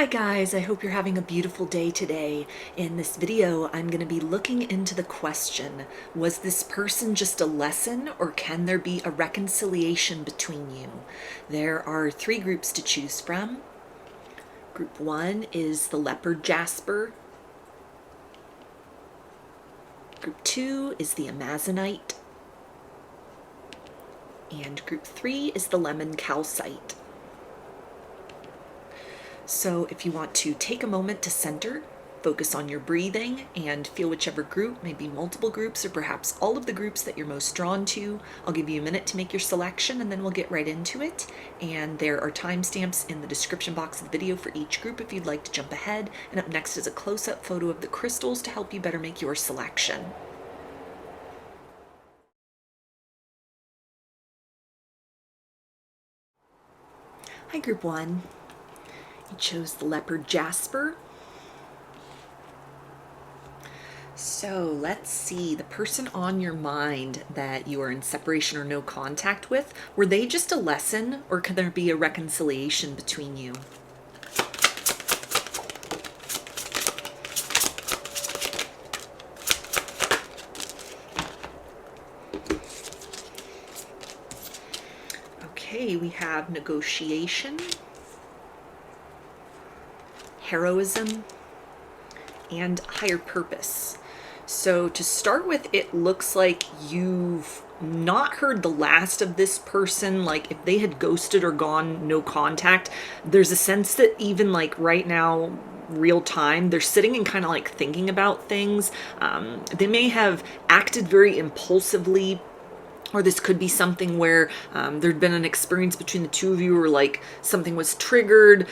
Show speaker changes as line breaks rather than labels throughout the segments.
Hi guys, I hope you're having a beautiful day today. In this video, I'm going to be looking into the question, was this person just a lesson or can there be a reconciliation between you? There are three groups to choose from. Group 1 is the Leopard Jasper. Group 2 is the Amazonite. And Group 3 is the Lemon Calcite. So if you want to take a moment to center, focus on your breathing, and feel whichever group, maybe multiple groups or perhaps all of the groups that you're most drawn to, I'll give you a minute to make your selection and then we'll get right into it. And there are timestamps in the description box of the video for each group if you'd like to jump ahead. And up next is a close-up photo of the crystals to help you better make your selection. Hi, Group 1. You chose the Leopard Jasper. So let's see, the person on your mind that you are in separation or no contact with, were they just a lesson or could there be a reconciliation between you? Okay, we have negotiation, heroism, and higher purpose. So to start with, it looks like you've not heard the last of this person. Like if they had ghosted or gone no contact, there's a sense that even like right now, real time, they're sitting and kind of like thinking about things. They may have acted very impulsively, or this could be something where there'd been an experience between the two of you where like something was triggered,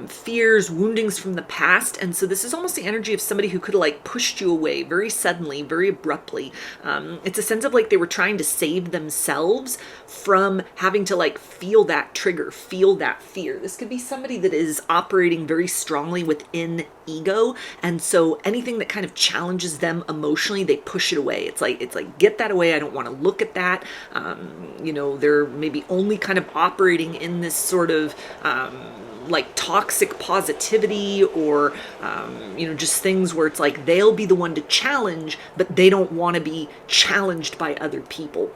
fears, woundings from the past. And so this is almost the energy of somebody who could have like pushed you away very suddenly, very abruptly. It's a sense of like they were trying to save themselves from having to like feel that trigger, feel that fear. This could be somebody that is operating very strongly within ego. And so anything that kind of challenges them emotionally, they push it away. It's like, get that away. I don't want to look at that. They're maybe only kind of operating in this sort of like toxic positivity or, just things where it's like they'll be the one to challenge, but they don't want to be challenged by other people.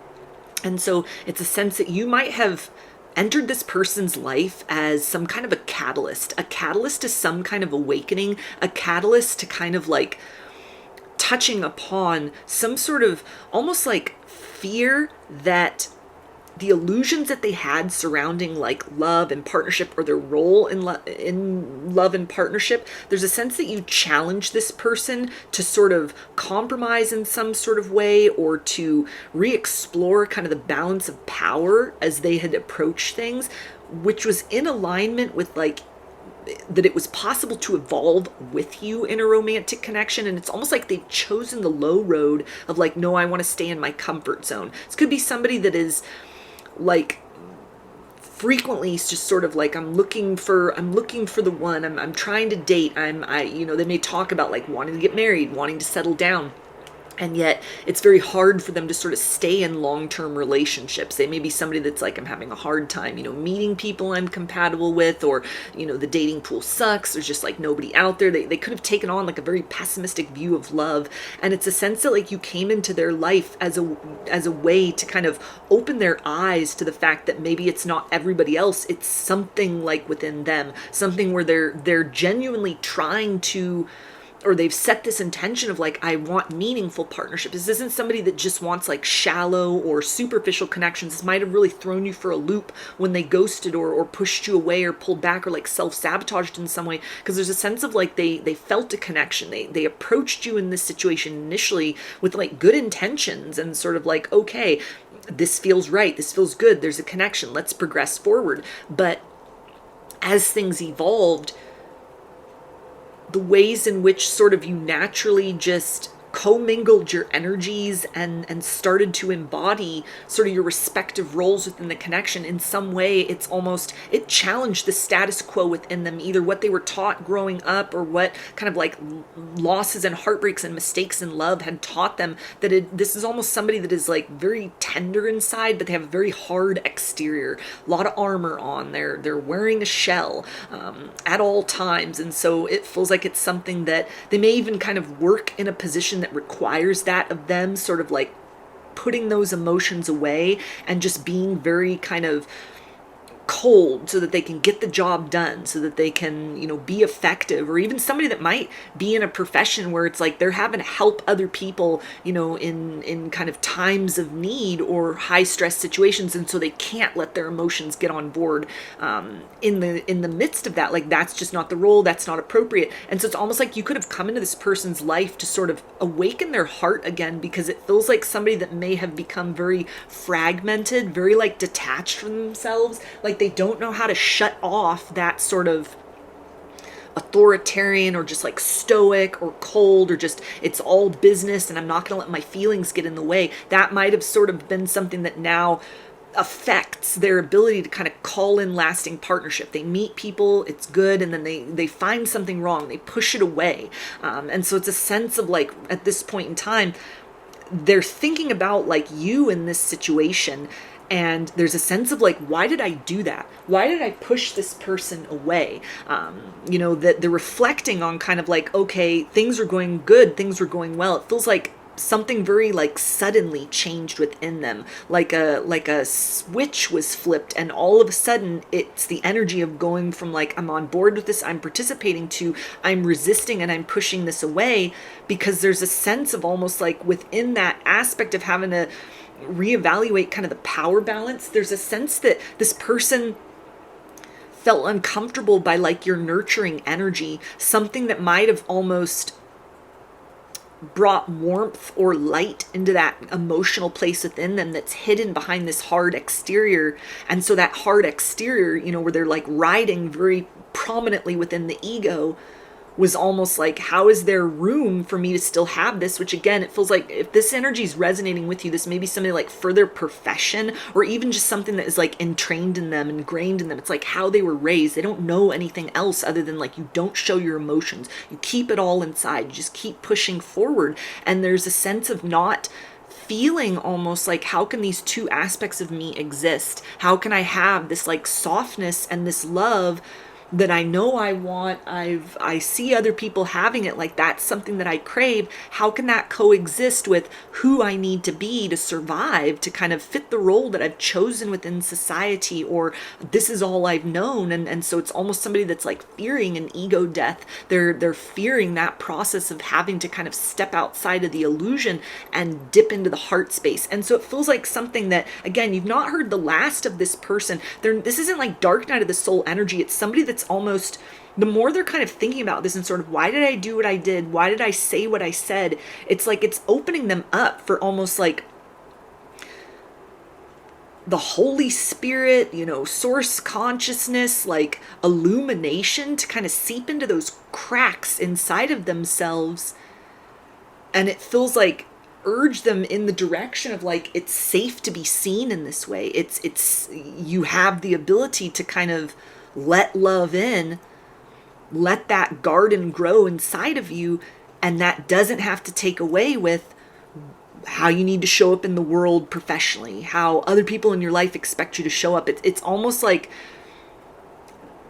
And so it's a sense that you might have entered this person's life as some kind of a catalyst to some kind of awakening, a catalyst to kind of like touching upon some sort of almost like fear that the illusions that they had surrounding like love and partnership or their role in love and partnership, there's a sense that you challenge this person to sort of compromise in some sort of way or to re-explore kind of the balance of power as they had approached things, which was in alignment with like that it was possible to evolve with you in a romantic connection. And it's almost like they've chosen the low road of like, no, I want to stay in my comfort zone. This could be somebody that is like frequently just sort of like, I'm looking for the one, I'm trying to date. they may talk about like wanting to get married, wanting to settle down. And yet it's very hard for them to sort of stay in long-term relationships. They may be somebody that's like, I'm having a hard time, meeting people I'm compatible with, or, the dating pool sucks. There's just like nobody out there. They could have taken on like a very pessimistic view of love. And it's a sense that like you came into their life as a way to kind of open their eyes to the fact that maybe it's not everybody else. It's something like within them, something where they're genuinely trying to, or they've set this intention of like, I want meaningful partnerships. This isn't somebody that just wants like shallow or superficial connections. This might have really thrown you for a loop when they ghosted or pushed you away or pulled back or like self-sabotaged in some way. Because there's a sense of like they felt a connection. They approached you in this situation initially with like good intentions and sort of like, okay, this feels right. This feels good. There's a connection. Let's progress forward. But as things evolved, the ways in which sort of you naturally just commingled your energies and started to embody sort of your respective roles within the connection in some way, it challenged the status quo within them, either what they were taught growing up or what kind of like losses and heartbreaks and mistakes in love had taught them, that this is almost somebody that is like very tender inside, but they have a very hard exterior, a lot of armor on, they're wearing a shell at all times. And so it feels like it's something that they may even kind of work in a position that requires that of them, sort of like putting those emotions away and just being very kind of cold so that they can get the job done, so that they can, be effective. Or even somebody that might be in a profession where it's like they're having to help other people, in kind of times of need or high stress situations, and so they can't let their emotions get on board in the midst of that. Like, that's just not the role, that's not appropriate. And so it's almost like you could have come into this person's life to sort of awaken their heart again, because it feels like somebody that may have become very fragmented, very like detached from themselves, like they don't know how to shut off that sort of authoritarian or just like stoic or cold, or just it's all business and I'm not going to let my feelings get in the way. That might have sort of been something that now affects their ability to kind of call in lasting partnership. They meet people, it's good, and then they find something wrong, they push it away. And so it's a sense of like, at this point in time, they're thinking about like you in this situation. And there's a sense of like, why did I do that? Why did I push this person away? That they're reflecting on kind of like, okay, things are going good, things are going well. It feels like something very like suddenly changed within them, like a switch was flipped, and all of a sudden it's the energy of going from like, I'm on board with this, I'm participating, to I'm resisting and I'm pushing this away, because there's a sense of almost like within that aspect of having to reevaluate kind of the power balance. There's a sense that this person felt uncomfortable by like your nurturing energy, something that might have almost brought warmth or light into that emotional place within them that's hidden behind this hard exterior. And so that hard exterior, where they're like riding very prominently within the ego, was almost like, how is there room for me to still have this? Which again, it feels like if this energy is resonating with you, this may be something like for their profession, or even just something that is like entrained in them, ingrained in them. It's like how they were raised. They don't know anything else other than like, you don't show your emotions. You keep it all inside. You just keep pushing forward. And there's a sense of not feeling almost like, how can these two aspects of me exist? How can I have this like softness and this love that I know I want, I see other people having it, like that's something that I crave. How can that coexist with who I need to be to survive, to kind of fit the role that I've chosen within society, or this is all I've known? And so it's almost somebody that's like fearing an ego death. They're fearing that process of having to kind of step outside of the illusion and dip into the heart space. And so it feels like something that, again, you've not heard the last of this person. This isn't like dark night of the soul energy. It's somebody that's almost, the more they're kind of thinking about this and sort of, why did I do what I did? Why did I say what I said? It's like it's opening them up for almost like the Holy Spirit, source consciousness, like illumination to kind of seep into those cracks inside of themselves. And it feels like urge them in the direction of like, it's safe to be seen in this way. It's you have the ability to kind of let love in, let that garden grow inside of you, and that doesn't have to take away with how you need to show up in the world professionally, how other people in your life expect you to show up. It's almost like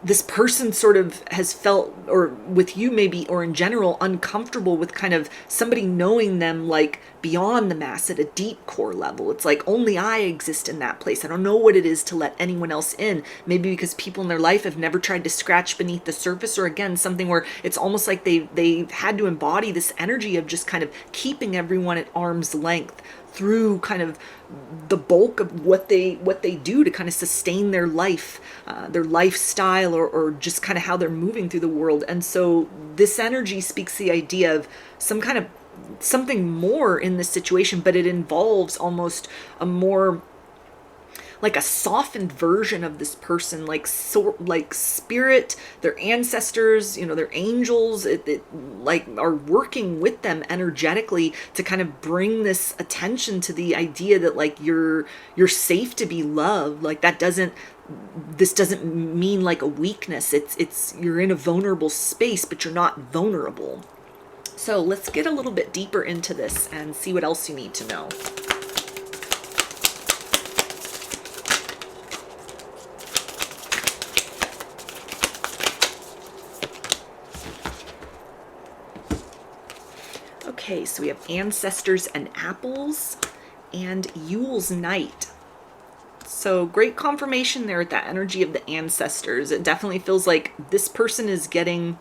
this person sort of has felt, or with you maybe, or in general, uncomfortable with kind of somebody knowing them like beyond the mass at a deep core level. It's like, only I exist in that place. I don't know what it is to let anyone else in. Maybe because people in their life have never tried to scratch beneath the surface, or again, something where it's almost like they've had to embody this energy of just kind of keeping everyone at arm's length through kind of the bulk of what they do to kind of sustain their life, their lifestyle, or just kind of how they're moving through the world. And so this energy speaks the idea of some kind of something more in this situation, but it involves almost a more like a softened version of this person, like like spirit, their ancestors, their angels, like are working with them energetically to kind of bring this attention to the idea that like you're safe to be loved. Like this doesn't mean like a weakness. It's you're in a vulnerable space, but you're not vulnerable. So let's get a little bit deeper into this and see what else you need to know. Okay, so we have ancestors and apples and Yule's night. So great confirmation there with that energy of the ancestors. It definitely feels like this person is getting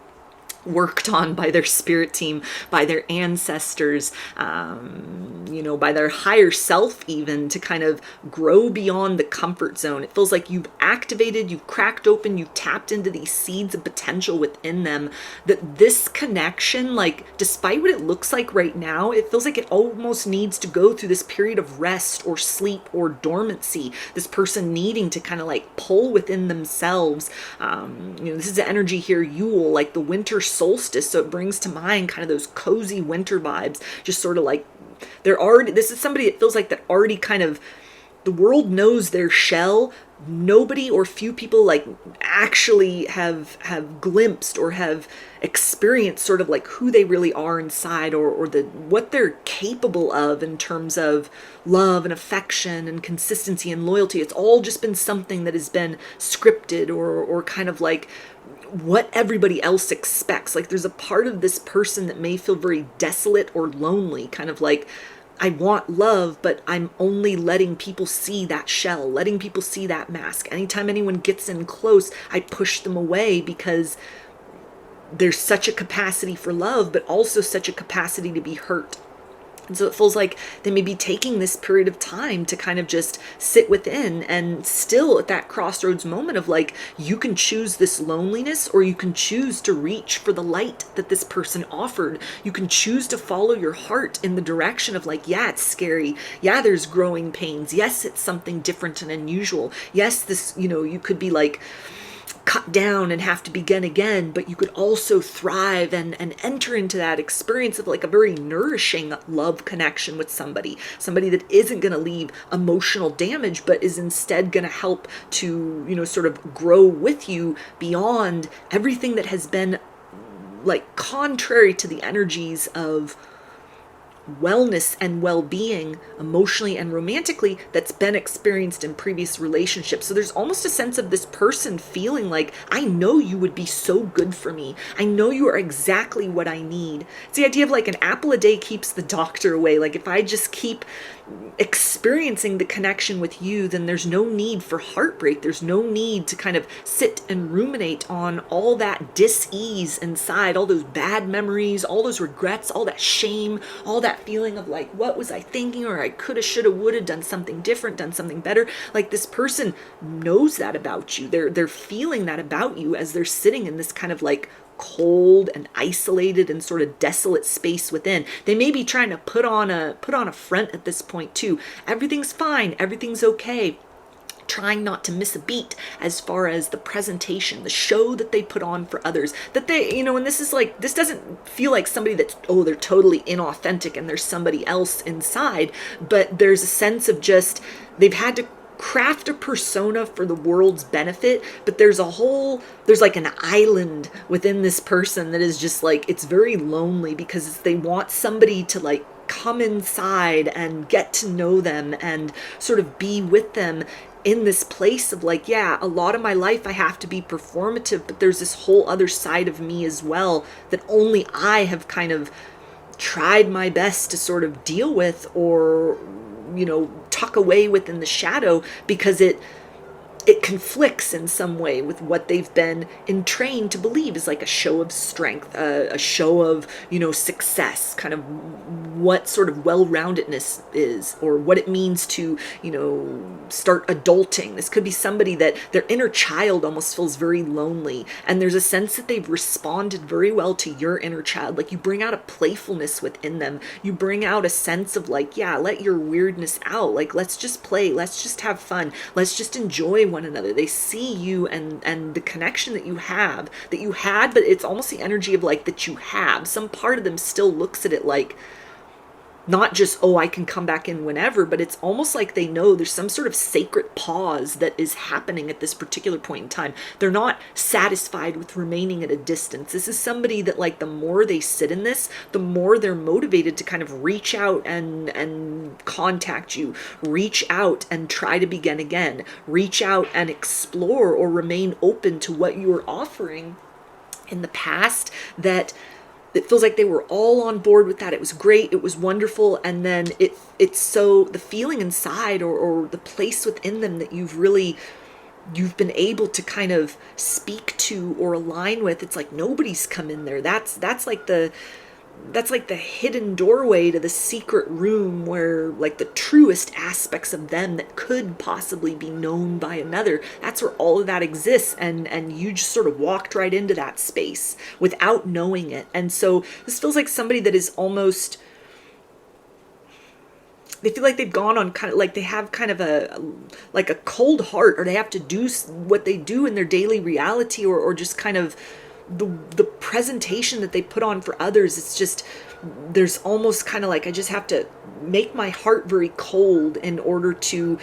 worked on by their spirit team, by their ancestors, by their higher self, even to kind of grow beyond the comfort zone. It feels like you've activated, you've cracked open, you've tapped into these seeds of potential within them, that this connection, like despite what it looks like right now, it feels like it almost needs to go through this period of rest or sleep or dormancy, this person needing to kind of like pull within themselves. This is the energy here, Yule, like the winter solstice, so it brings to mind kind of those cozy winter vibes, just sort of like this is somebody that feels like that already kind of, the world knows their shell. Nobody or few people like actually have glimpsed or have experienced sort of like who they really are inside, or what they're capable of in terms of love and affection and consistency and loyalty. It's all just been something that has been scripted or kind of like what everybody else expects. Like there's a part of this person that may feel very desolate or lonely, kind of like, I want love, but I'm only letting people see that shell, letting people see that mask. Anytime anyone gets in close, I push them away because there's such a capacity for love, but also such a capacity to be hurt. And so it feels like they may be taking this period of time to kind of just sit within, and still at that crossroads moment of like, you can choose this loneliness, or you can choose to reach for the light that this person offered. You can choose to follow your heart in the direction of like, yeah, it's scary. Yeah, there's growing pains. Yes, it's something different and unusual. Yes, this, you could be like cut down and have to begin again, but you could also thrive and enter into that experience of like a very nourishing love connection with somebody that isn't going to leave emotional damage, but is instead going to help to, sort of grow with you beyond everything that has been like contrary to the energies of wellness and well-being emotionally and romantically that's been experienced in previous relationships. So there's almost a sense of this person feeling like, I know you would be so good for me. I know you are exactly what I need. It's the idea of like an apple a day keeps the doctor away. Like if I just keep experiencing the connection with you, then there's no need for heartbreak. There's no need to kind of sit and ruminate on all that dis-ease inside, all those bad memories, all those regrets, all that shame, all that feeling of like, what was I thinking? Or I coulda, shoulda, woulda done something different, done something better. Like this person knows that about you. They're feeling that about you as they're sitting in this kind of like cold and isolated and sort of desolate space within. They may be trying to put on a front at this point too. Everything's fine, everything's okay, trying not to miss a beat as far as the presentation, the show that they put on for others, that they, and this is like, this doesn't feel like somebody that's, they're totally inauthentic and there's somebody else inside, but there's a sense of just, they've had to craft a persona for the world's benefit, but there's like an island within this person that is just like, it's very lonely because they want somebody to like come inside and get to know them and sort of be with them in this place of like, yeah, a lot of my life I have to be performative, but there's this whole other side of me as well that only I have kind of tried my best to sort of deal with or tuck away within the shadow because it it conflicts in some way with what they've been entrained to believe is like a show of strength, a show of, success, kind of what sort of well-roundedness is, or what it means to, start adulting. This could be somebody that their inner child almost feels very lonely, and there's a sense that they've responded very well to your inner child. Like, you bring out a playfulness within them. You bring out a sense of like, yeah, let your weirdness out. Like, let's just play. Let's just have fun. Let's just enjoy one another. They see you and the connection that you have, that you had, but it's almost the energy of like that you have. Some part of them still looks at it like, not just, oh, I can come back in whenever, but it's almost like they know there's some sort of sacred pause that is happening at this particular point in time. They're not satisfied with remaining at a distance. This is somebody that, like, the more they sit in this, the more they're motivated to kind of reach out and contact you, reach out and try to begin again, reach out and explore or remain open to what you are offering in the past. That it feels like they were all on board with that. It was great. It was wonderful. And then it's so the feeling inside or the place within them that you've been able to kind of speak to or align with. It's like nobody's come in there. That's like the hidden doorway to the secret room where, like, the truest aspects of them that could possibly be known by another. That's where all of that exists, and you just sort of walked right into that space without knowing it. And so this feels like somebody that is almost, they feel like they've gone on kind of like they have kind of a cold heart, or they have to do what they do in their daily reality, or just kind of the presentation that they put on for others. It's just, there's almost kind of like, I just have to make my heart very cold in order to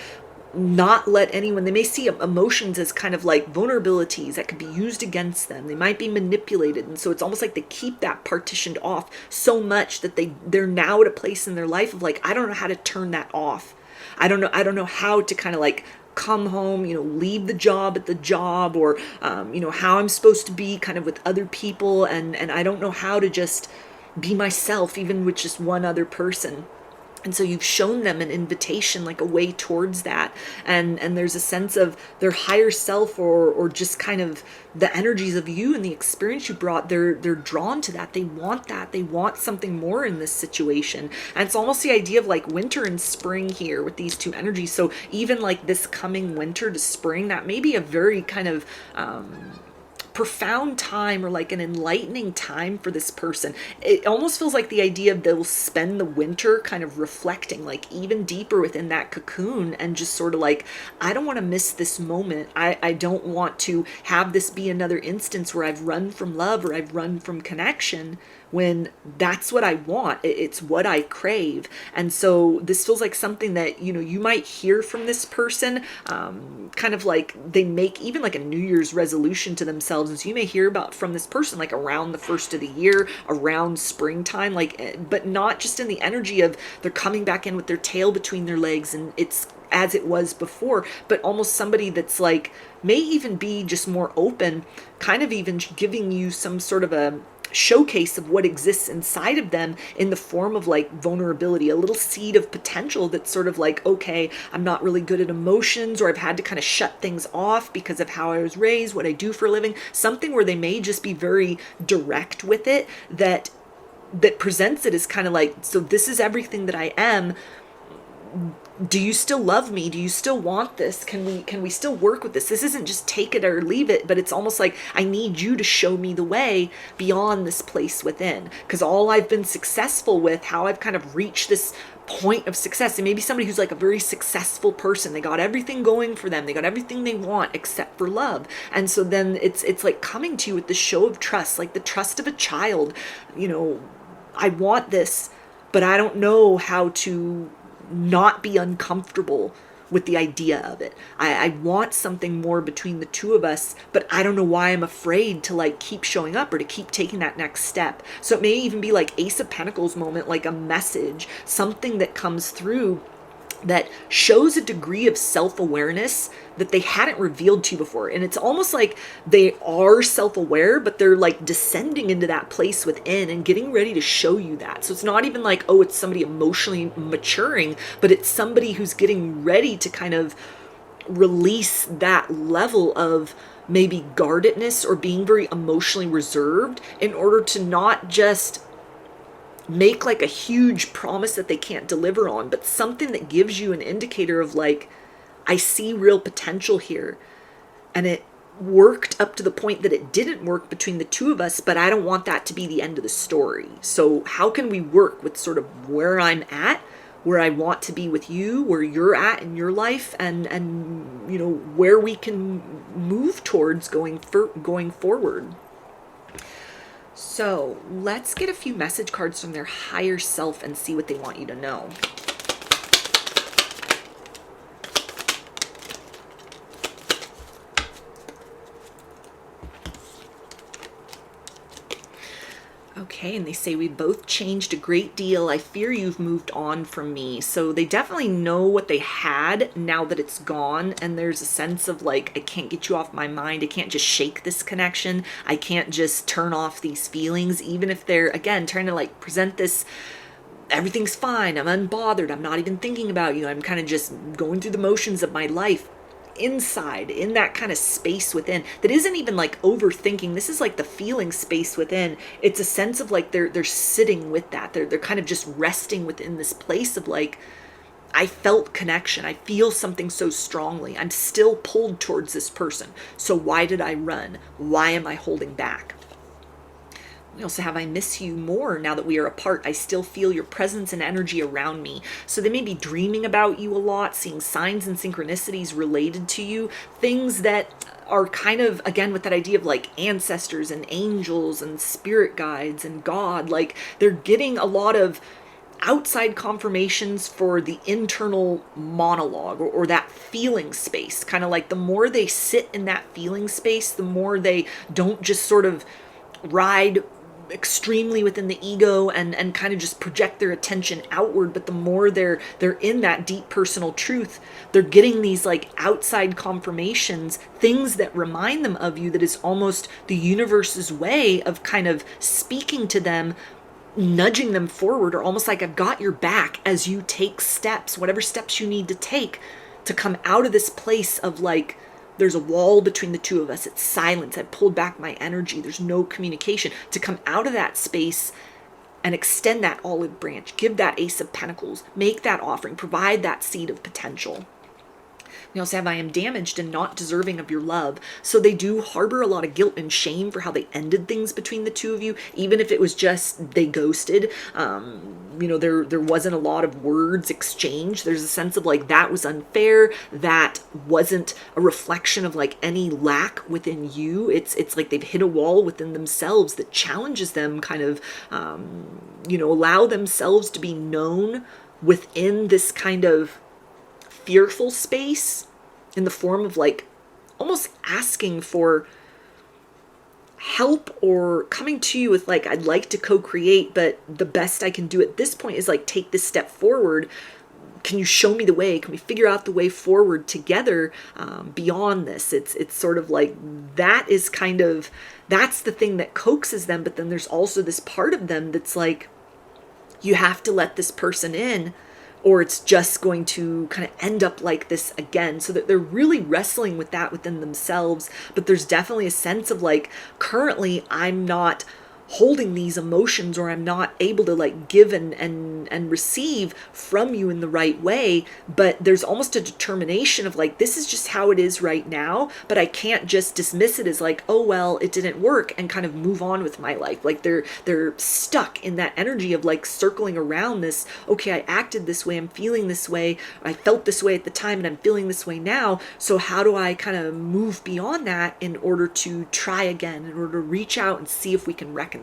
not let anyone, they may see emotions as kind of like vulnerabilities that could be used against them. They might be manipulated. And so it's almost like they keep that partitioned off so much that they're now at a place in their life of like, I don't know how to turn that off. I don't know how to kind of like come home, leave the job at the job, or, how I'm supposed to be kind of with other people. And I don't know how to just be myself, even with just one other person. And so you've shown them an invitation, like a way towards that. And there's a sense of their higher self, or just kind of the energies of you and the experience you brought. They're drawn to that. They want that. They want something more in this situation. And it's almost the idea of like winter and spring here with these two energies. So even like this coming winter to spring, that may be a very kind of, profound time, or like an enlightening time for this person. It almost feels like the idea of they'll spend the winter kind of reflecting, like even deeper within that cocoon, and just sort of like, I don't want to miss this moment. I don't want to have this be another instance where I've run from love, or I've run from connection, when that's what I want. It's what I crave. And so this feels like something that, you might hear from this person, kind of like they make even like a New Year's resolution to themselves. And so you may hear about from this person, like around the first of the year, around springtime, like, but not just in the energy of they're coming back in with their tail between their legs and it's as it was before, but almost somebody that's like, may even be just more open, kind of even giving you some sort of a showcase of what exists inside of them in the form of like vulnerability, a little seed of potential that's sort of like, okay, I'm not really good at emotions, or I've had to kind of shut things off because of how I was raised, what I do for a living, something where they may just be very direct with it, that presents it as kind of like, so this is everything that I am. Do you still love me? Do you still want this? Can we still work with this? This isn't just take it or leave it, but it's almost like I need you to show me the way beyond this place within. Because all I've been successful with, how I've kind of reached this point of success, and maybe somebody who's like a very successful person, they got everything going for them, they got everything they want except for love. And so then it's like coming to you with the show of trust, like the trust of a child. I want this, but I don't know how to not be uncomfortable with the idea of it. I want something more between the two of us, but I don't know why I'm afraid to like keep showing up or to keep taking that next step. So it may even be like Ace of Pentacles moment, like a message, something that comes through that shows a degree of self-awareness that they hadn't revealed to you before. And it's almost like they are self-aware, but they're like descending into that place within and getting ready to show you that. So it's not even like, oh, it's somebody emotionally maturing, but it's somebody who's getting ready to kind of release that level of maybe guardedness or being very emotionally reserved in order to not just make like a huge promise that they can't deliver on, but something that gives you an indicator of like, I see real potential here. And it worked up to the point that it didn't work between the two of us, but I don't want that to be the end of the story. So how can we work with sort of where I'm at, where I want to be with you, where you're at in your life, and you know, where we can move towards going forward. So let's get a few message cards from their higher self and see what they want you to know. Okay, and they say, we both changed a great deal. I fear you've moved on from me. So they definitely know what they had now that it's gone. And there's a sense of like, I can't get you off my mind. I can't just shake this connection. I can't just turn off these feelings, even if they're, again, trying to like present this, everything's fine. I'm unbothered. I'm not even thinking about you. I'm kind of just going through the motions of my life. Inside, in that kind of space within, that isn't even like overthinking. This is like the feeling space within. It's a sense of like they're sitting with that. They're kind of just resting within this place of like, I felt connection. I feel something so strongly. I'm still pulled towards this person. So why did I run? Why am I holding back? We also have, I miss you more now that we are apart. I still feel your presence and energy around me. So they may be dreaming about you a lot, seeing signs and synchronicities related to you, things that are kind of, again, with that idea of like ancestors and angels and spirit guides and God, like they're getting a lot of outside confirmations for the internal monologue or that feeling space. Kind of like the more they sit in that feeling space, the more they don't just sort of ride extremely within the ego and kind of just project their attention outward, but the more they're in that deep personal truth, they're getting these like outside confirmations, things that remind them of you, that is almost the universe's way of kind of speaking to them, nudging them forward, or almost like, I've got your back as you take steps, whatever steps you need to take to come out of this place of like, there's a wall between the two of us. It's silence. I pulled back my energy. There's no communication. To come out of that space and extend that olive branch, give that Ace of Pentacles, make that offering, provide that seed of potential. We also have, I am damaged and not deserving of your love. So they do harbor a lot of guilt and shame for how they ended things between the two of you, even if it was just they ghosted. You know, there wasn't a lot of words exchanged. There's a sense of like, that was unfair. That wasn't a reflection of like any lack within you. It's like they've hit a wall within themselves that challenges them, kind of, you know, allow themselves to be known within this kind of fearful space, in the form of like almost asking for help or coming to you with like, I'd like to co-create, but the best I can do at this point is like take this step forward. Can you show me the way? Can we figure out the way forward together beyond this? It's sort of like, that is kind of, that's the thing that coaxes them. But then there's also this part of them that's like, you have to let this person in, or it's just going to kind of end up like this again. So that they're really wrestling with that within themselves. But there's definitely a sense of like, currently I'm not holding these emotions, or I'm not able to like give and receive from you in the right way. But there's almost a determination of like, this is just how it is right now, but I can't just dismiss it as like, oh well, it didn't work, and kind of move on with my life. Like they're stuck in that energy of like circling around this, okay, I acted this way, I'm feeling this way, I felt this way at the time, and I'm feeling this way now. So how do I kind of move beyond that in order to try again, in order to reach out and see if we can reconcile?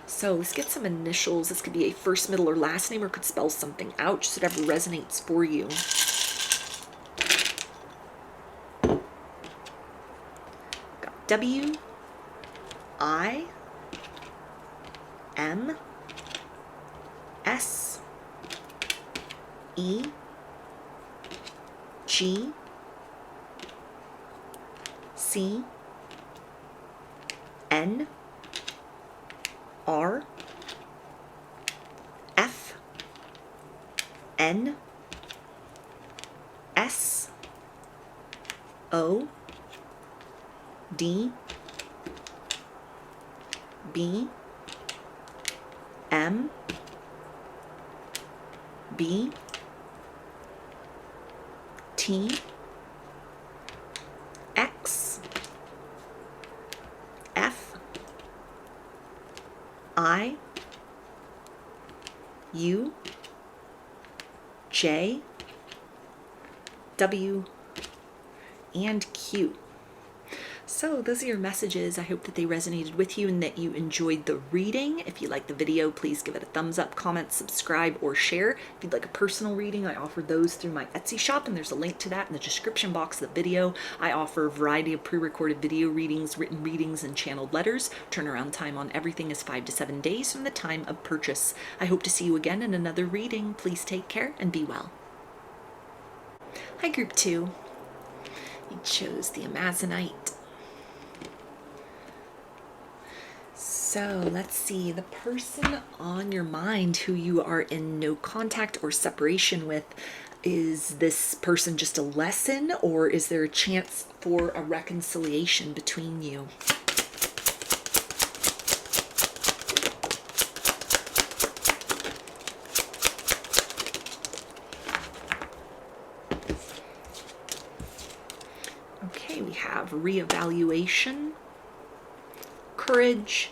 So let's get some initials. This could be a first, middle, or last name, or could spell something out, just whatever resonates for you. Got W, I, M, S, E, G, C, N, R, F, N, S, O D B M B T X F I U J W and Q. So those are your messages. I hope that they resonated with you and that you enjoyed the reading. If you liked the video, please give it a thumbs up, comment, subscribe, or share. If you'd like a personal reading, I offer those through my Etsy shop, and there's a link to that in the description box of the video. I offer a variety of pre-recorded video readings, written readings, and channeled letters. Turnaround time on everything is 5 to 7 days from the time of purchase. I hope to see you again in another reading. Please take care and be well. Hi, Group 2. You chose the Amazonite. So let's see, the person on your mind who you are in no contact or separation with, is this person just a lesson, or is there a chance for a reconciliation between you? Okay, we have reevaluation, courage,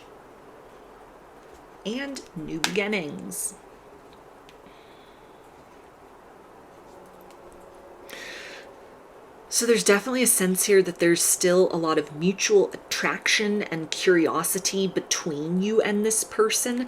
and new beginnings. So there's definitely a sense here that there's still a lot of mutual attraction and curiosity between you and this person.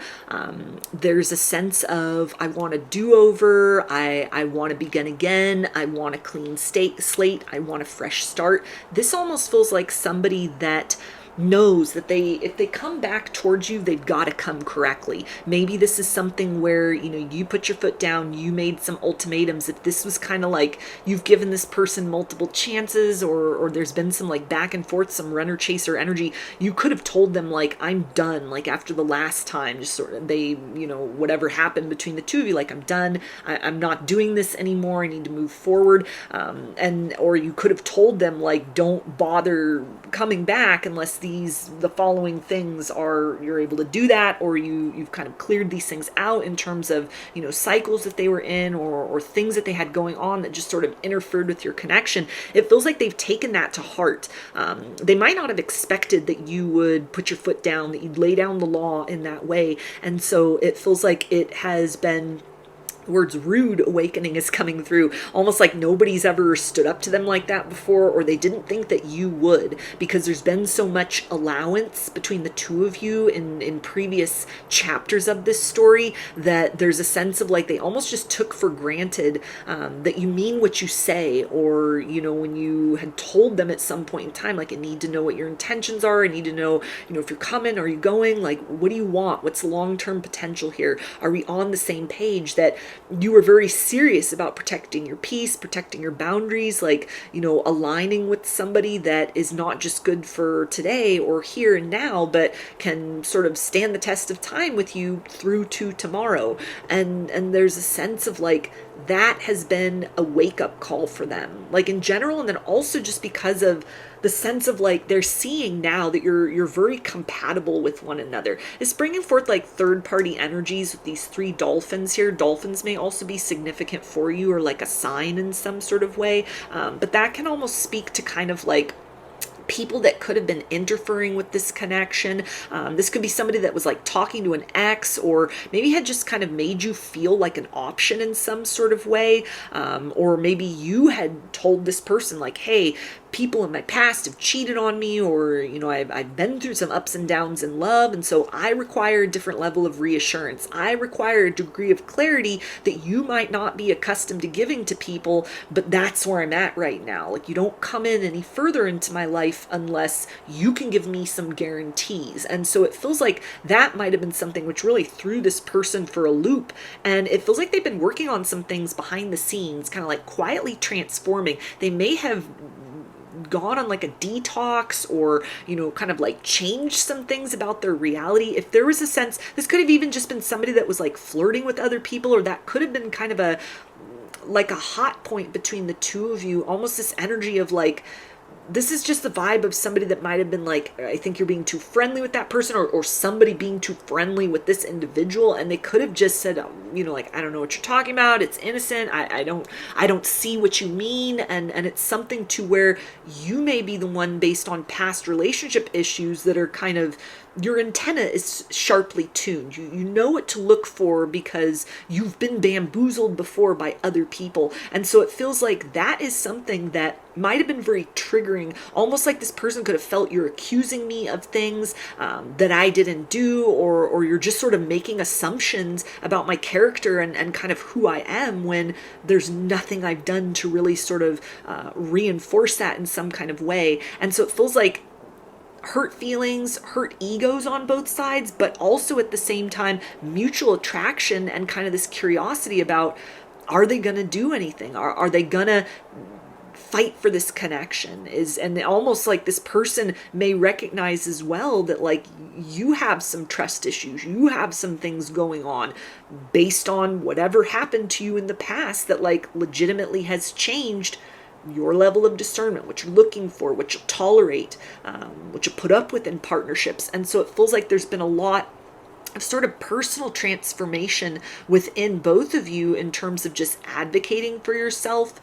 There's a sense of, I want a do-over, I want to begin again, I want a clean slate, I want a fresh start. This almost feels like somebody that knows that if they come back towards you, they've got to come correctly. Maybe this is something where, you know, you put your foot down, you made some ultimatums. If this was kind of like you've given this person multiple chances, or there's been some like back and forth, some runner chaser energy, you could have told them like, I'm done, like after the last time, just sort of they, you know, whatever happened between the two of you, like I'm done, I'm not doing this anymore, I need to move forward. Or you could have told them like, don't bother coming back unless the following things are, you're able to do that, or you've kind of cleared these things out in terms of, you know, cycles that they were in, or things that they had going on that just sort of interfered with your connection. It feels like they've taken that to heart. They might not have expected that you would put your foot down, that you'd lay down the law in that way, and so it feels like it has been, words rude awakening is coming through, almost like nobody's ever stood up to them like that before, or they didn't think that you would, because there's been so much allowance between the two of you in previous chapters of this story, that there's a sense of like they almost just took for granted that you mean what you say, or, you know, when you had told them at some point in time, like, I need to know what your intentions are, I need to know, you know, if you're coming, are you going, like, what do you want, what's the long-term potential here, are we on the same page, that you were very serious about protecting your peace, protecting your boundaries, like, you know, aligning with somebody that is not just good for today or here and now, but can sort of stand the test of time with you through to tomorrow. And there's a sense of like, that has been a wake-up call for them, like in general, and then also just because of the sense of like they're seeing now that you're very compatible with one another. It's bringing forth like third-party energies with these 3 dolphins here. Dolphins may also be significant for you, or like a sign in some sort of way, but that can almost speak to kind of like people that could have been interfering with this connection. This could be somebody that was like talking to an ex, or maybe had just kind of made you feel like an option in some sort of way. Or maybe you had told this person like, hey, people in my past have cheated on me, or, you know, I've been through some ups and downs in love, and so I require a different level of reassurance. I require a degree of clarity that you might not be accustomed to giving to people, but that's where I'm at right now. Like, you don't come in any further into my life unless you can give me some guarantees. And so it feels like that might have been something which really threw this person for a loop, and it feels like they've been working on some things behind the scenes, kind of like quietly transforming. They may have gone on like a detox, or, you know, kind of like changed some things about their reality. If there was a sense, this could have even just been somebody that was like flirting with other people, or that could have been kind of a hot point between the two of you, almost this energy of like, this is just the vibe of somebody that might have been like, I think you're being too friendly with that person, or somebody being too friendly with this individual, and they could have just said, like, I don't know what you're talking about, it's innocent, I don't see what you mean, and it's something to where you may be the one, based on past relationship issues, that are kind of, your antenna is sharply tuned. You know what to look for because you've been bamboozled before by other people. And so it feels like that is something that might have been very triggering, almost like this person could have felt you're accusing me of things that I didn't do, or you're just sort of making assumptions about my character and kind of who I am, when there's nothing I've done to really sort of reinforce that in some kind of way. And so it feels like hurt feelings, hurt egos on both sides, but also at the same time mutual attraction and kind of this curiosity about, are they going to do anything? Are they going to fight for this connection? And almost like this person may recognize as well that, like, you have some trust issues, you have some things going on based on whatever happened to you in the past that, like, legitimately has changed your level of discernment, what you're looking for, what you'll tolerate, what you put up with in partnerships. And so it feels like there's been a lot of sort of personal transformation within both of you in terms of just advocating for yourself,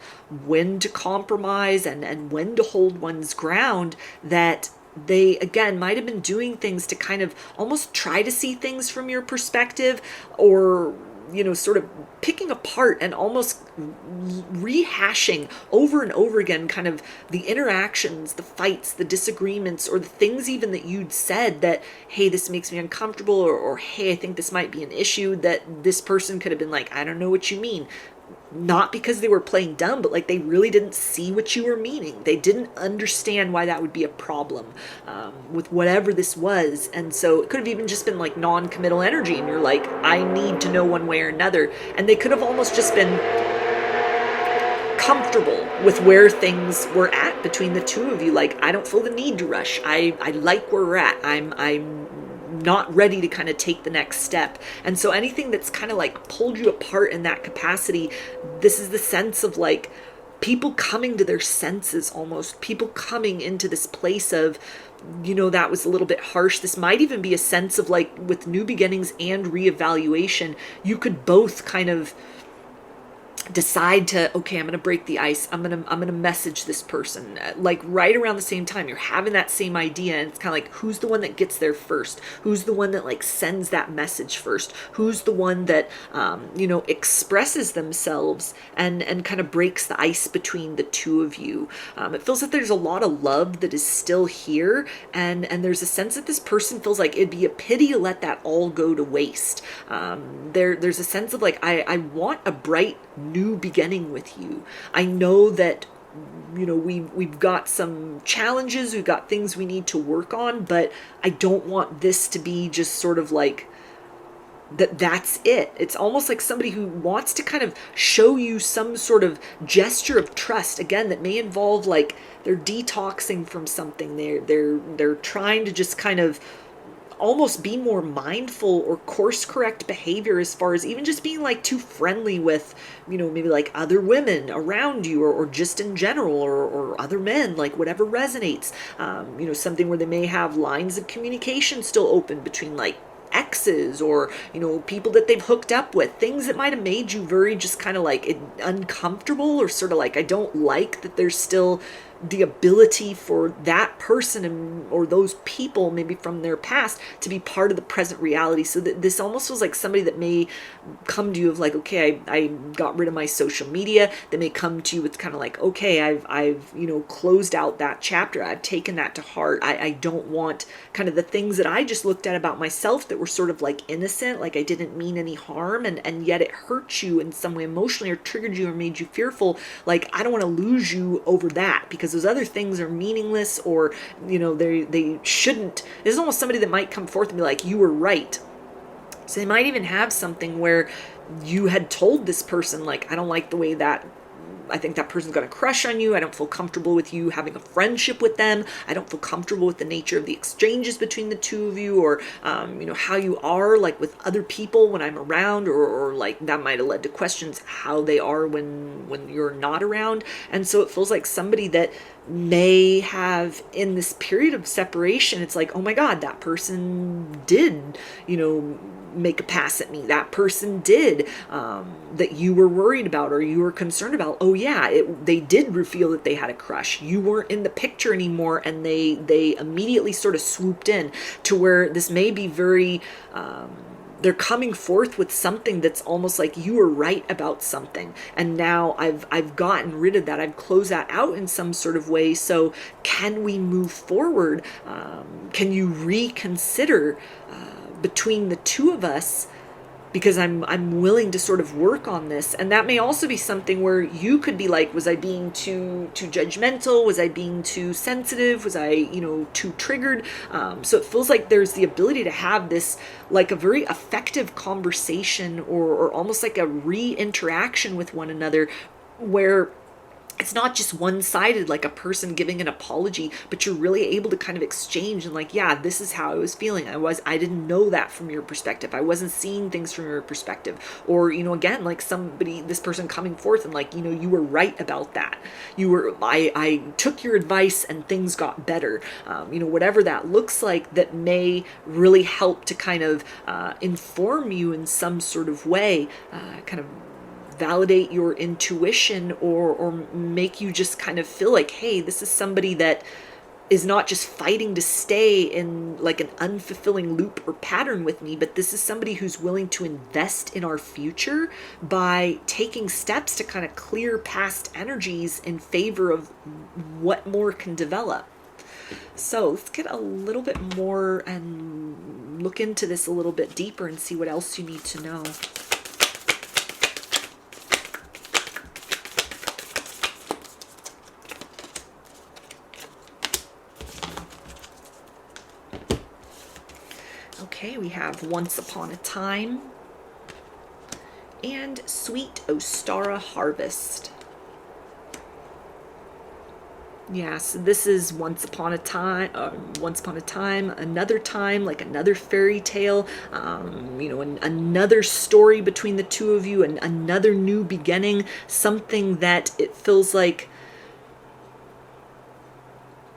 when to compromise and when to hold one's ground, that they, again, might have been doing things to kind of almost try to see things from your perspective, or sort of picking apart and almost rehashing over and over again kind of the interactions, the fights, the disagreements, or the things even that you'd said that, hey, this makes me uncomfortable, or hey, I think this might be an issue, that this person could have been like, I don't know what you mean. Not because they were playing dumb, but like they really didn't see what you were meaning. They didn't understand why that would be a problem with whatever this was. And so it could have even just been like non-committal energy, and you're like, I need to know one way or another. And they could have almost just been comfortable with where things were at between the two of you. Like, I don't feel the need to rush. I like where we're at. I'm not ready to kind of take the next step. And so anything that's kind of like pulled you apart in that capacity, this is the sense of like people coming to their senses, almost people coming into this place of, that was a little bit harsh. This might even be a sense of like, with new beginnings and reevaluation, you could both kind of decide to, okay, I'm going to break the ice. I'm going to message this person, like right around the same time. You're having that same idea, and it's kind of like, who's the one that gets there first? Who's the one that like sends that message first? Who's the one that, expresses themselves and kind of breaks the ice between the two of you? It feels like there's a lot of love that is still here. And there's a sense that this person feels like it'd be a pity to let that all go to waste. There's a sense of like, I want a bright new beginning with you. I know that we've got some challenges, we've got things we need to work on, but I don't want this to be just sort of like that's it. It's almost like somebody who wants to kind of show you some sort of gesture of trust, again, that may involve like they're detoxing from something. They're trying to just kind of almost be more mindful or course correct behavior, as far as even just being like too friendly with, maybe like other women around you, or just in general, or other men, like whatever resonates, something where they may have lines of communication still open between like exes, or people that they've hooked up with, things that might have made you very just kind of like uncomfortable, or sort of like, I don't like that there's still the ability for that person or those people maybe from their past to be part of the present reality. So that this almost feels like somebody that may come to you of like, okay, I got rid of my social media. They may come to you with kind of like, okay, I've closed out that chapter. I've taken that to heart. I don't want kind of the things that I just looked at about myself that were sort of like innocent, like I didn't mean any harm, and yet it hurt you in some way emotionally, or triggered you, or made you fearful. Like, I don't want to lose you over that, because those other things are meaningless, or they shouldn't. There's almost somebody that might come forth and be like, you were right. So they might even have something where you had told this person like, I don't like the way that I think that person's got a crush on you. I don't feel comfortable with you having a friendship with them. I don't feel comfortable with the nature of the exchanges between the two of you, or how you are like with other people when I'm around, or like that might have led to questions how they are when you're not around. And so it feels like somebody that may have, in this period of separation, it's like, oh my God, that person did, make a pass at me. That person did, that you were worried about or you were concerned about. Oh yeah, they did reveal that they had a crush. You weren't in the picture anymore, and they immediately sort of swooped in to where this may be very, they're coming forth with something that's almost like you were right about something, and now I've gotten rid of that. I've closed that out in some sort of way. So can we move forward? Can you reconsider between the two of us? Because I'm willing to sort of work on this. And that may also be something where you could be like, was I being too judgmental? Was I being too sensitive? Was I, too triggered? So it feels like there's the ability to have this, like a very effective conversation, or almost like a re-interaction with one another, where it's not just one-sided, like a person giving an apology, but you're really able to kind of exchange and like, yeah, this is how I was feeling. I didn't know that from your perspective. I wasn't seeing things from your perspective. Or, again, like this person coming forth and like, you were right about that. I took your advice and things got better. Whatever that looks like, that may really help to kind of inform you in some sort of way, kind of validate your intuition, or make you just kind of feel like, hey, this is somebody that is not just fighting to stay in like an unfulfilling loop or pattern with me, but this is somebody who's willing to invest in our future by taking steps to kind of clear past energies in favor of what more can develop. So let's get a little bit more and look into this a little bit deeper and see what else you need to know. Okay, we have Once Upon a Time and Sweet Ostara Harvest. Yeah, so this is once upon a time, another time, like another fairy tale, another story between the two of you, and another new beginning, something that it feels like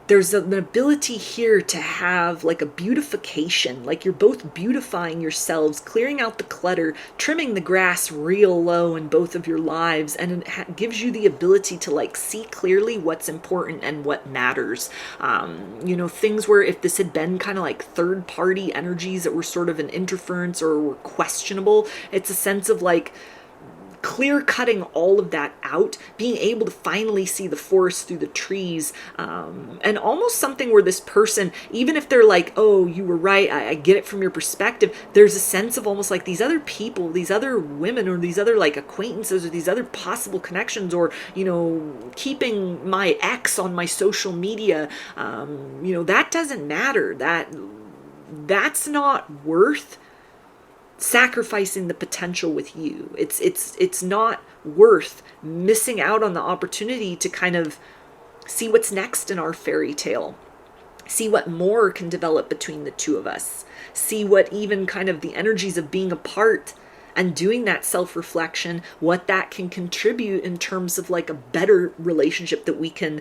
there's an ability here to have like a beautification, like you're both beautifying yourselves, clearing out the clutter, trimming the grass real low in both of your lives, and it gives you the ability to like see clearly what's important and what matters. Things where if this had been kind of like third party energies that were sort of an interference or were questionable, it's a sense of like clear cutting all of that out, being able to finally see the forest through the trees, and almost something where this person, even if they're like, oh, you were right, I get it from your perspective, there's a sense of almost like these other people, these other women, or these other like acquaintances, or these other possible connections, or keeping my ex on my social media, that doesn't matter. That's not worth sacrificing the potential with you. It's not worth missing out on the opportunity to kind of see what's next in our fairy tale, see what more can develop between the two of us, see what even kind of the energies of being apart and doing that self-reflection, what that can contribute in terms of like a better relationship that we can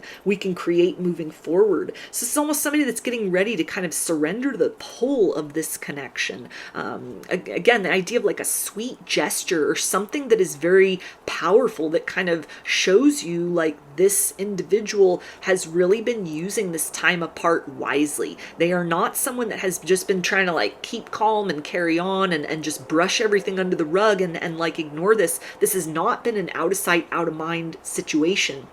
create moving forward. So it's almost somebody that's getting ready to kind of surrender to the pull of this connection. Again, the idea of like a sweet gesture or something that is very powerful, that kind of shows you like this individual has really been using this time apart wisely. They are not someone that has just been trying to like keep calm and carry on and just brush everything under the rug and like ignore this. This has not been an out of sight, out of mind situation.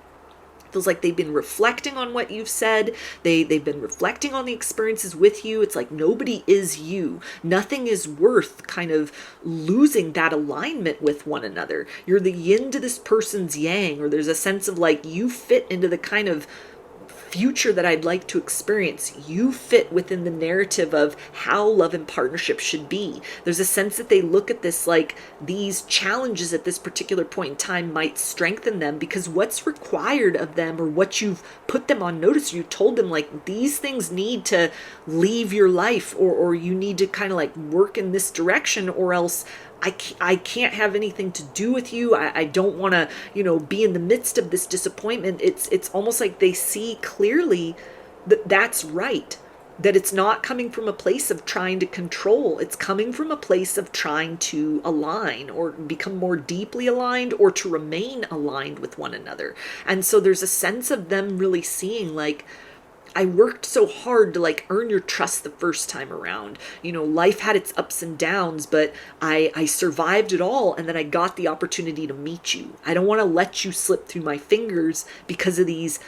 Feels like they've been reflecting on what you've said. They've been reflecting on the experiences with you. It's like nobody is you. Nothing is worth kind of losing that alignment with one another. You're the yin to this person's yang, or there's a sense of like you fit into the kind of future that I'd like to experience. You fit within the narrative of how love and partnership should be. There's a sense that they look at this like these challenges at this particular point in time might strengthen them, because what's required of them, or what you've put them on notice, you told them like these things need to leave your life, or you need to kind of like work in this direction, or else I can't have anything to do with you. I don't want to, be in the midst of this disappointment. It's almost like they see clearly that that's right, that it's not coming from a place of trying to control. It's coming from a place of trying to align, or become more deeply aligned, or to remain aligned with one another. And so there's a sense of them really seeing like, I worked so hard to like earn your trust the first time around. Life had its ups and downs, but I survived it all, and then I got the opportunity to meet you. I don't want to let you slip through my fingers because of these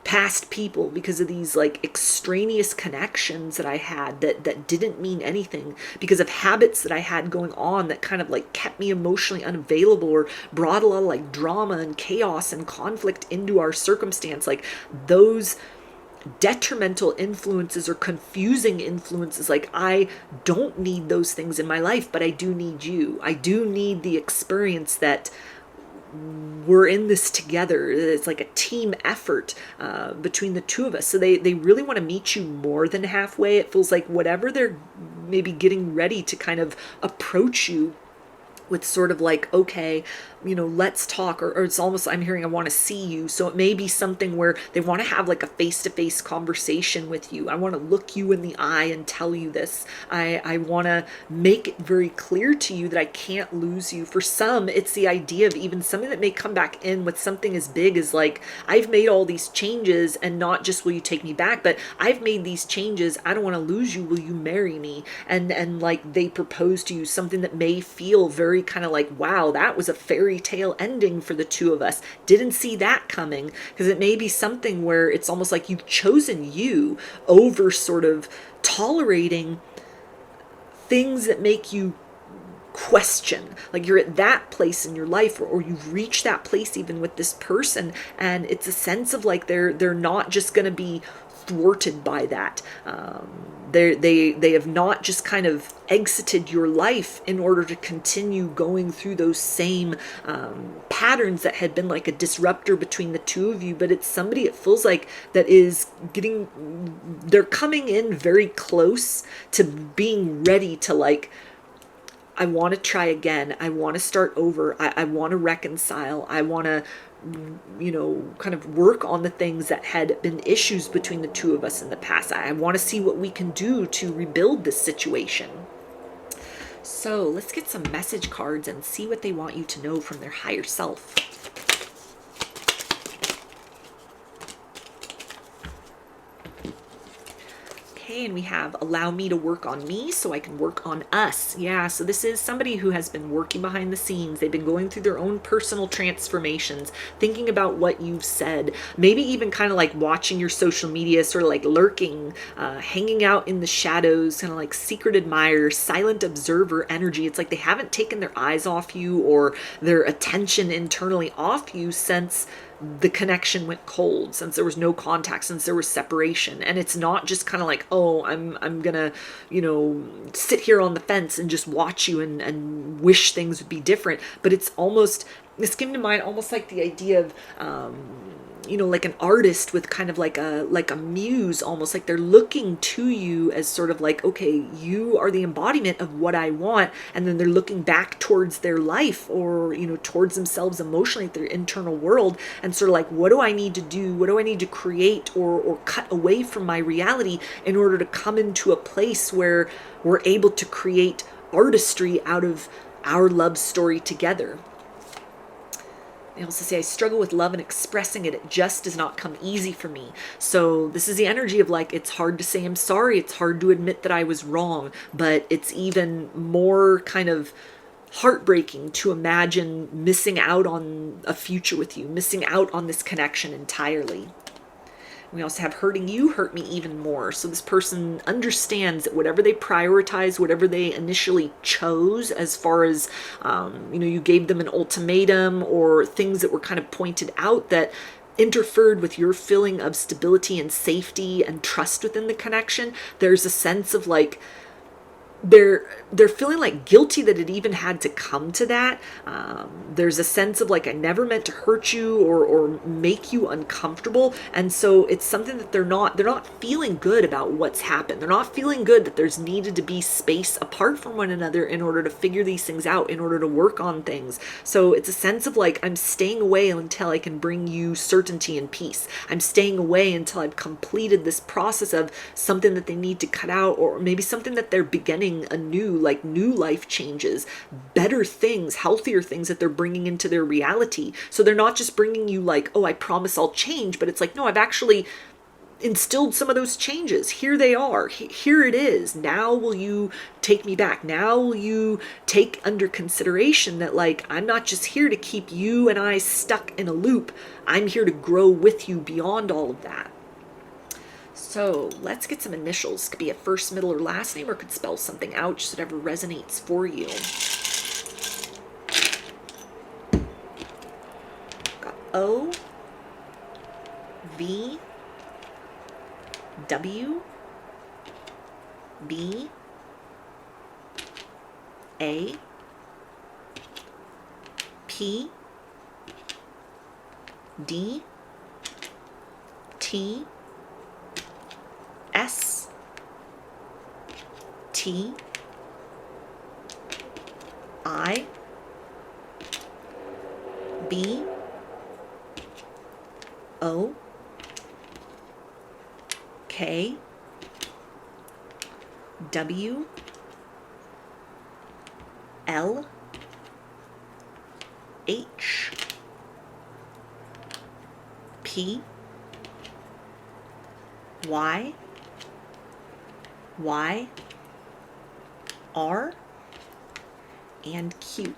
past people, because of these like extraneous connections that I had that didn't mean anything, because of habits that I had going on that kind of like kept me emotionally unavailable, or brought a lot of like drama and chaos and conflict into our circumstance. Like those detrimental influences or confusing influences, like I don't need those things in my life, but I do need you. I do need the experience that we're in this together. It's like a team effort between the two of us. So they really want to meet you more than halfway. It feels like whatever they're maybe getting ready to kind of approach you with, sort of like, okay, let's talk, or it's almost, I'm hearing, I want to see you. So it may be something where they want to have like a face-to-face conversation with you. I want to look you in the eye and tell you this. I want to make it very clear to you that I can't lose you. For some, it's the idea of even something that may come back in with something as big as like, I've made all these changes, and not just will you take me back, but I've made these changes. I don't want to lose you. Will you marry me? And like they propose to you something that may feel very kind of like, wow, that was a fairy tale ending for the two of us. Didn't see that coming, because it may be something where it's almost like you've chosen you over sort of tolerating things that make you question. Like you're at that place in your life, or you've reached that place even with this person, and it's a sense of like they're not just going to be thwarted by that. They have not just kind of exited your life in order to continue going through those same patterns that had been like a disruptor between the two of you, but it's somebody, it feels like, that is they're coming in very close to being ready to like, I want to try again. I want to start over. I want to reconcile. I want to kind of work on the things that had been issues between the two of us in the past. I want to see what we can do to rebuild this situation. So let's get some message cards and see what they want you to know from their higher self. Okay, and we have allow me to work on me so I can work on us. Yeah, so this is somebody who has been working behind the scenes. They've been going through their own personal transformations, thinking about what you've said, maybe even kind of like watching your social media, sort of like lurking, hanging out in the shadows, kind of like secret admirer, silent observer energy. It's like they haven't taken their eyes off you or their attention internally off you since the connection went cold, since there was no contact, since there was separation. And it's not just kind of like, oh, I'm gonna sit here on the fence and just watch you and wish things would be different. But it's almost, this came to mind almost like the idea of like an artist with kind of like a muse, almost like they're looking to you as sort of like, okay, you are the embodiment of what I want. And then they're looking back towards their life, or towards themselves emotionally, their internal world, and sort of like, what do I need to do? What do I need to create or cut away from my reality in order to come into a place where we're able to create artistry out of our love story together? They also say, I struggle with love and expressing it. It just does not come easy for me. So this is the energy of like, it's hard to say I'm sorry. It's hard to admit that I was wrong, but it's even more kind of heartbreaking to imagine missing out on a future with you, missing out on this connection entirely. We also have hurting you hurt me even more. So this person understands that whatever they prioritize, whatever they initially chose, as far as, you gave them an ultimatum or things that were kind of pointed out, that interfered with your feeling of stability and safety and trust within the connection. There's a sense of like, they're feeling like guilty that it even had to come to that. There's a sense of like, I never meant to hurt you or make you uncomfortable. And so it's something that they're not feeling good about what's happened. They're not feeling good that there's needed to be space apart from one another in order to figure these things out, in order to work on things. So it's a sense of like, I'm staying away until I can bring you certainty and peace. I'm staying away until I've completed this process of something that they need to cut out, or maybe something that they're beginning anew, like new life changes, better things, healthier things that they're bringing into their reality. So they're not just bringing you like, oh, I promise I'll change, but it's like, no, I've actually instilled some of those changes. Here they are. Here it is. Now will you take me back? Now will you take under consideration that like, I'm not just here to keep you and I stuck in a loop. I'm here to grow with you beyond all of that. So let's get some initials. Could be a first, middle, or last name, or could spell something out, just whatever resonates for you. Got O, V, W, B, A, P, D, T, S, T, I, B, O, K, W, L, H, P, Y, Y, R, and Q.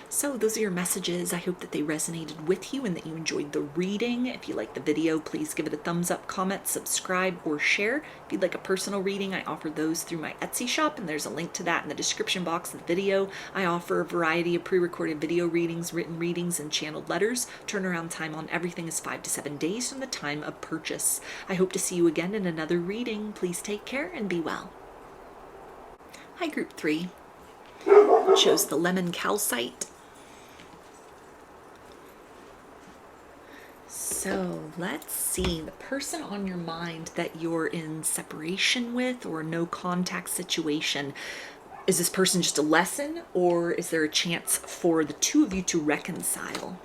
So those are your messages. I hope that they resonated with you and that you enjoyed the reading. If you liked the video, please give it a thumbs up, comment, subscribe, or share. If you'd like a personal reading, I offer those through my Etsy shop, and there's a link to that in the description box of the video. I offer a variety of pre-recorded video readings, written readings, and channeled letters. Turnaround time on everything is 5 to 7 days from the time of purchase. I hope to see you again in another reading. Please take care and be well. Hi, Group 3. Chose the lemon calcite. So let's see, the person on your mind that you're in separation with or no contact situation, is this person just a lesson, or is there a chance for the two of you to reconcile?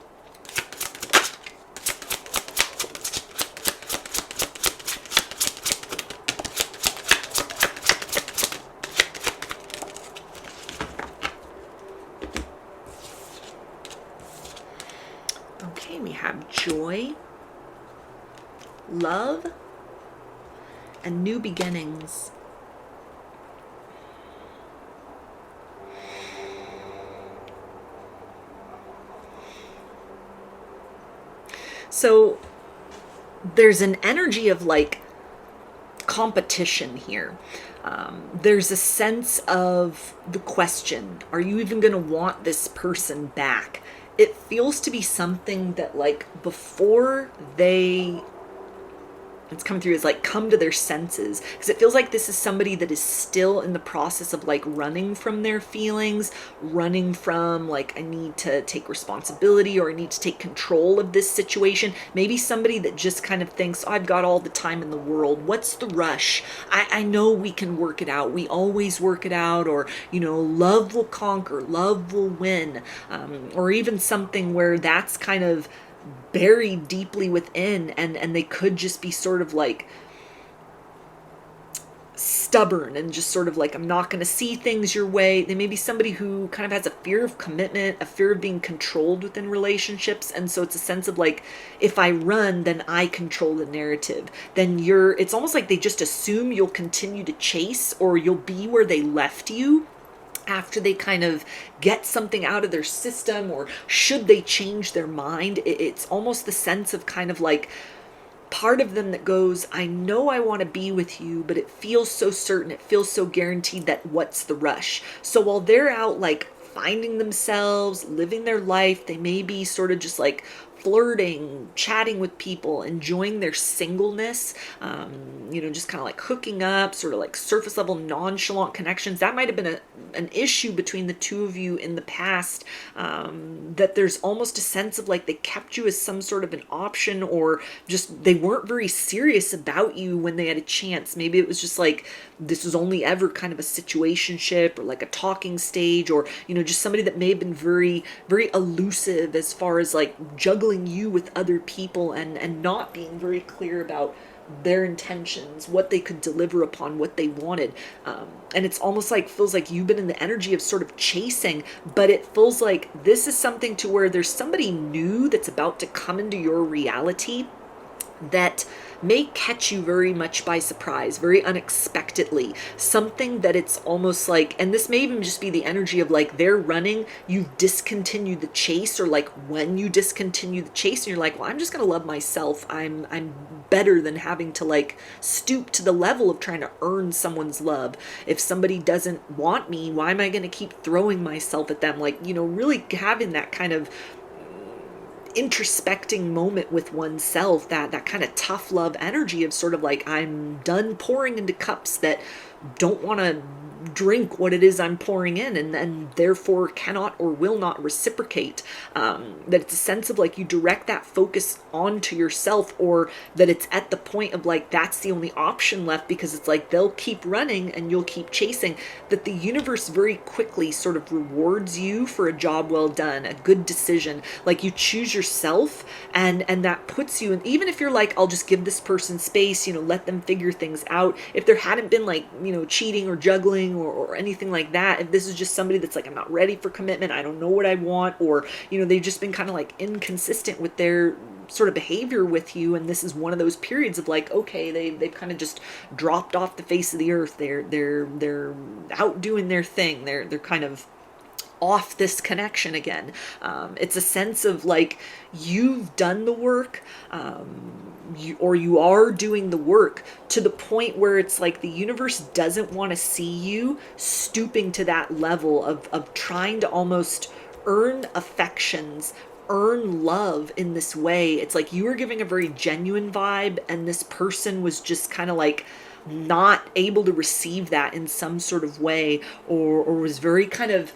Okay, we have joy, love, and new beginnings. So there's an energy of like competition here. There's a sense of the question, are you even going to want this person back? It feels to be something that like before it's coming through as like come to their senses, because it feels like this is somebody that is still in the process of like running from their feelings, running from like, I need to take responsibility or I need to take control of this situation. Maybe somebody that just kind of thinks, oh, I've got all the time in the world. What's the rush? I know we can work it out. We always work it out. Or, you know, love will conquer, love will win. Or even something where that's kind of buried deeply within, and they could just be sort of like stubborn and just sort of like, I'm not going to see things your way. They may be somebody who kind of has a fear of commitment, a fear of being controlled within relationships. And so it's a sense of like, if I run, then I control the narrative. Then it's almost like they just assume you'll continue to chase, or you'll be where they left you after they kind of get something out of their system, or should they change their mind. It's almost the sense of kind of like part of them that goes, I know I want to be with you, but it feels so certain, it feels so guaranteed that what's the rush? So while they're out like finding themselves, living their life, they may be sort of just like flirting, chatting with people, enjoying their singleness, just kind of like hooking up, sort of like surface level nonchalant connections. That might have been an issue between the two of you in the past, that there's almost a sense of like they kept you as some sort of an option, or just they weren't very serious about you when they had a chance. Maybe it was just like this was only ever kind of a situationship or like a talking stage, or just somebody that may have been very, very elusive as far as like juggling you with other people, and not being very clear about their intentions, what they could deliver upon, what they wanted. And it's almost like, feels like you've been in the energy of sort of chasing, but it feels like this is something to where there's somebody new that's about to come into your reality that may catch you very much by surprise, very unexpectedly. Something that it's almost like, and this may even just be the energy of like they're running, you've discontinued the chase, or like when you discontinue the chase and you're like, well, I'm just gonna love myself. I'm better than having to like stoop to the level of trying to earn someone's love. If somebody doesn't want me, why am I gonna keep throwing myself at them? Like, really having that kind of introspecting moment with oneself, that kind of tough love energy of sort of like, I'm done pouring into cups that don't want to drink what it is I'm pouring in, and therefore cannot or will not reciprocate. That it's a sense of like you direct that focus onto yourself, or that it's at the point of like that's the only option left, because it's like they'll keep running and you'll keep chasing. That the universe very quickly sort of rewards you for a job well done, a good decision. Like you choose yourself, and that puts you in, even if you're like, I'll just give this person space, let them figure things out. If there hadn't been like, cheating or juggling or anything like that, if this is just somebody that's like, I'm not ready for commitment, I don't know what I want, or they've just been kind of like inconsistent with their sort of behavior with you, and this is one of those periods of like, okay, they've kind of just dropped off the face of the earth, they're out doing their thing, they're kind of off this connection again. It's a sense of like you've done the work, you are doing the work to the point where it's like the universe doesn't want to see you stooping to that level of trying to almost earn affections, earn love in this way. It's like you were giving a very genuine vibe, and this person was just kind of like not able to receive that in some sort of way, or was very kind of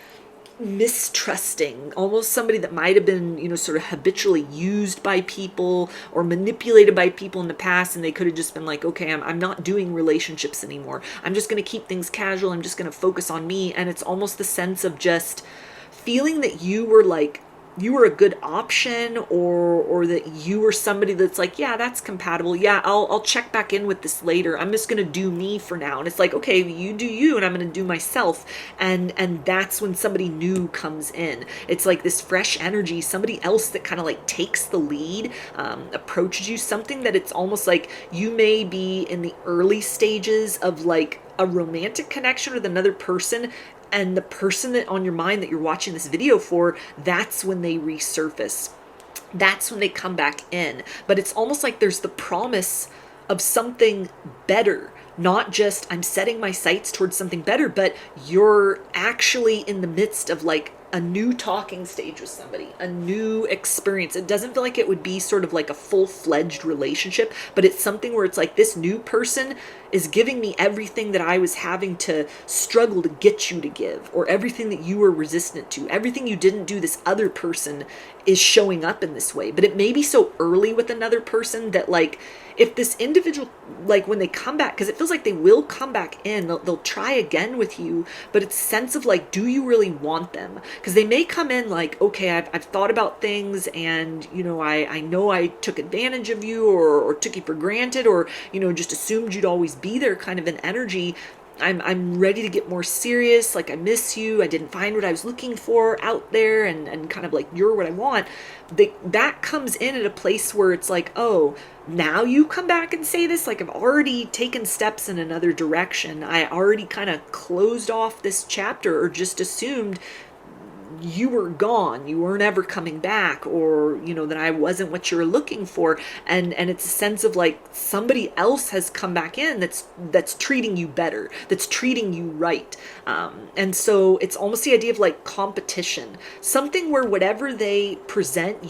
mistrusting, almost somebody that might have been, sort of habitually used by people or manipulated by people in the past, and they could have just been like, okay, I'm not doing relationships anymore. I'm just going to keep things casual. I'm just going to focus on me. And it's almost the sense of just feeling that you were a good option, or that you were somebody that's like, yeah, that's compatible. Yeah, I'll check back in with this later. I'm just going to do me for now. And it's like, okay, you do you, and I'm going to do myself. And that's when somebody new comes in. It's like this fresh energy, somebody else that kind of like takes the lead, approaches you, something that it's almost like you may be in the early stages of like a romantic connection with another person, and the person that on your mind that you're watching this video for, that's when they resurface. That's when they come back in. But it's almost like there's the promise of something better. Not just I'm setting my sights towards something better, but you're actually in the midst of like a new talking stage with somebody, a new experience. It doesn't feel like it would be sort of like a full-fledged relationship, but it's something where it's like this new person is giving me everything that I was having to struggle to get you to give, or everything that you were resistant to, everything you didn't do, this other person is showing up in this way. But it may be so early with another person that like, if this individual, like when they come back, because it feels like they will come back in, they'll try again with you, but it's a sense of like, do you really want them? Because they may come in like, okay, I've thought about things, and I know I took advantage of you, or took you for granted, or just assumed you'd always be there, kind of an energy. I'm ready to get more serious. Like, I miss you. I didn't find what I was looking for out there, and kind of like, you're what I want. That comes in at a place where it's like, oh, now you come back and say this? Like, I've already taken steps in another direction. I already kind of closed off this chapter, or just assumed you were gone, you weren't ever coming back, or, you know, that I wasn't what you were looking for. And it's a sense of like somebody else has come back in that's treating you better, that's treating you right. And so it's almost the idea of like competition, something where whatever they present,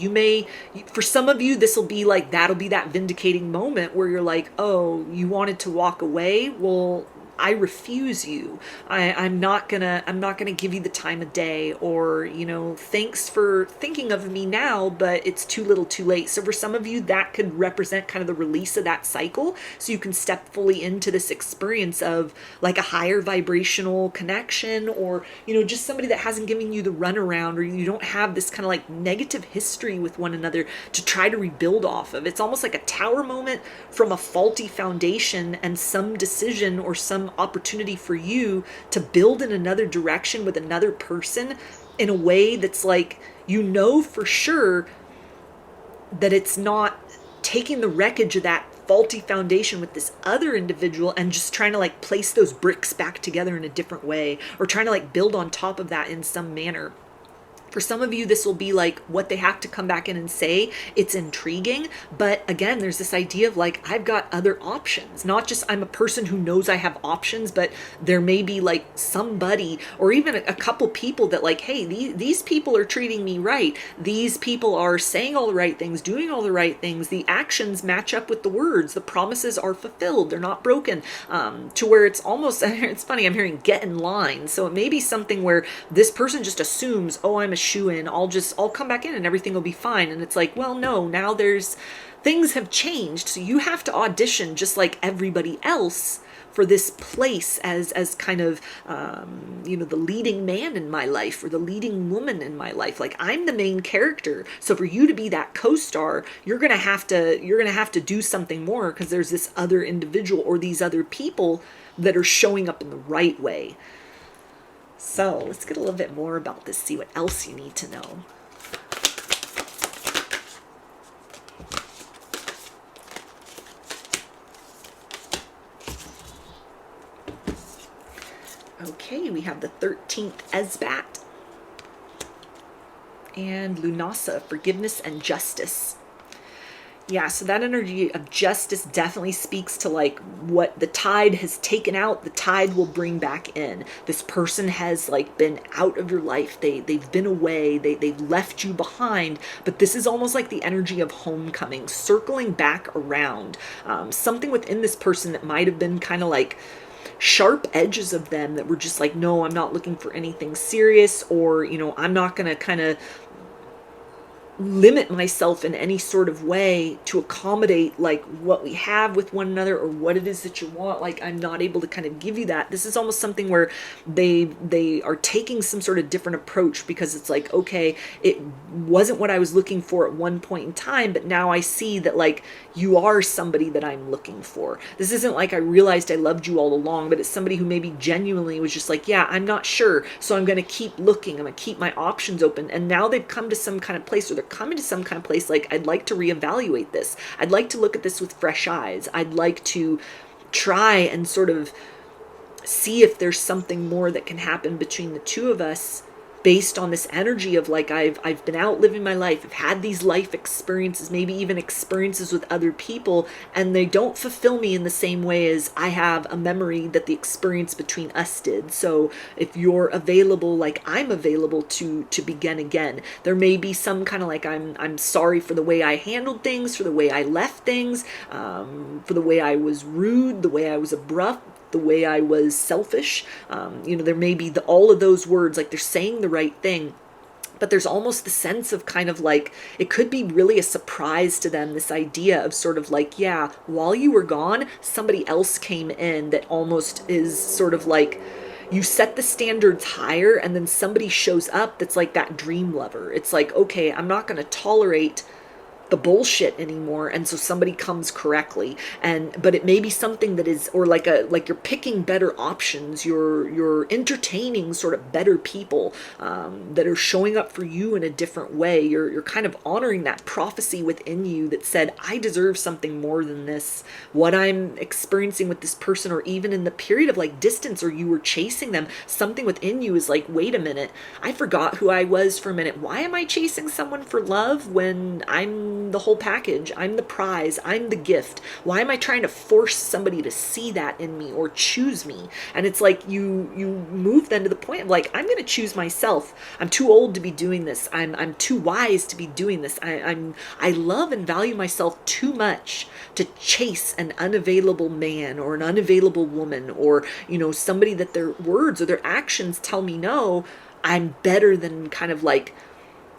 for some of you, this will be like, that'll be that vindicating moment where you're like, oh, you wanted to walk away? Well, I refuse you. I'm not gonna give you the time of day, or, you know, thanks for thinking of me now, but it's too little too late. So for some of you, that could represent kind of the release of that cycle, so you can step fully into this experience of like a higher vibrational connection, or, you know, just somebody that hasn't given you the runaround, or you don't have this kind of like negative history with one another to try to rebuild off of. It's almost like a tower moment from a faulty foundation, and some decision or some opportunity for you to build in another direction with another person in a way that's like, you know, for sure that it's not taking the wreckage of that faulty foundation with this other individual and just trying to like place those bricks back together in a different way, or trying to like build on top of that in some manner. For some of you, this will be like what they have to come back in and say. It's intriguing, but again, there's this idea of like, I've got other options. Not just I'm a person who knows I have options, but there may be like somebody, or even a couple people that like, hey, these people are treating me right. These people are saying all the right things, doing all the right things. The actions match up with the words. The promises are fulfilled. They're not broken. To where it's almost, it's funny, I'm hearing get in line. So it may be something where this person just assumes, oh, I'm a shoe in, I'll come back in and everything will be fine. And it's like, well, no, now things have changed. So you have to audition just like everybody else for this place as kind of, you know, the leading man in my life, or the leading woman in my life. Like, I'm the main character. So for you to be that co-star, you're going to have to do something more, because there's this other individual or these other people that are showing up in the right way. So let's get a little bit more about this, see what else you need to know. Okay, we have the 13th Esbat and Lunasa, forgiveness and justice. Yeah, so that energy of justice definitely speaks to like what the tide has taken out, the tide will bring back in. This person has like been out of your life. They've been away. They've left you behind. But this is almost like the energy of homecoming, circling back around. Something within this person that might have been kind of like sharp edges of them that were just like, no, I'm not looking for anything serious, or, you know, I'm not going to kind of limit myself in any sort of way to accommodate like what we have with one another, or what it is that you want. Like, I'm not able to kind of give you that. This is almost something where they are taking some sort of different approach, because it's like, okay, it wasn't what I was looking for at one point in time, but now I see that like you are somebody that I'm looking for. This isn't like I realized I loved you all along, but it's somebody who maybe genuinely was just like, yeah, I'm not sure, so I'm going to keep looking. I'm going to keep my options open. And now they've come to some kind of place, or they're coming to some kind of place like, I'd like to reevaluate this. I'd like to look at this with fresh eyes. I'd like to try and sort of see if there's something more that can happen between the two of us, based on this energy of like, I've been out living my life. I've had these life experiences, maybe even experiences with other people, and they don't fulfill me in the same way as I have a memory that the experience between us did. So if you're available, like I'm available to begin again. There may be some kind of like, I'm sorry for the way I handled things, for the way I left things, for the way I was rude, the way I was abrupt, the way I was selfish. You know, there may be all of those words, like they're saying the right thing, but there's almost the sense of kind of like, it could be really a surprise to them, this idea of sort of like, yeah, while you were gone, somebody else came in that almost is sort of like, you set the standards higher, and then somebody shows up that's like that dream lover. It's like, okay, I'm not going to tolerate the bullshit anymore, and so somebody comes correctly. But it may be something that is, or like you're picking better options, you're entertaining sort of better people that are showing up for you in a different way. You're kind of honoring that prophecy within you that said, I deserve something more than this. What I'm experiencing with this person, or even in the period of like distance, or you were chasing them, something within you is like, wait a minute, I forgot who I was for a minute. Why am I chasing someone for love when I'm the whole package? I'm the prize. I'm the gift. Why am I trying to force somebody to see that in me or choose me? And it's like you move then to the point of like, I'm going to choose myself. I'm too old to be doing this. I'm too wise to be doing this. I love and value myself too much to chase an unavailable man or an unavailable woman, or somebody that their words or their actions tell me no. I'm better than kind of like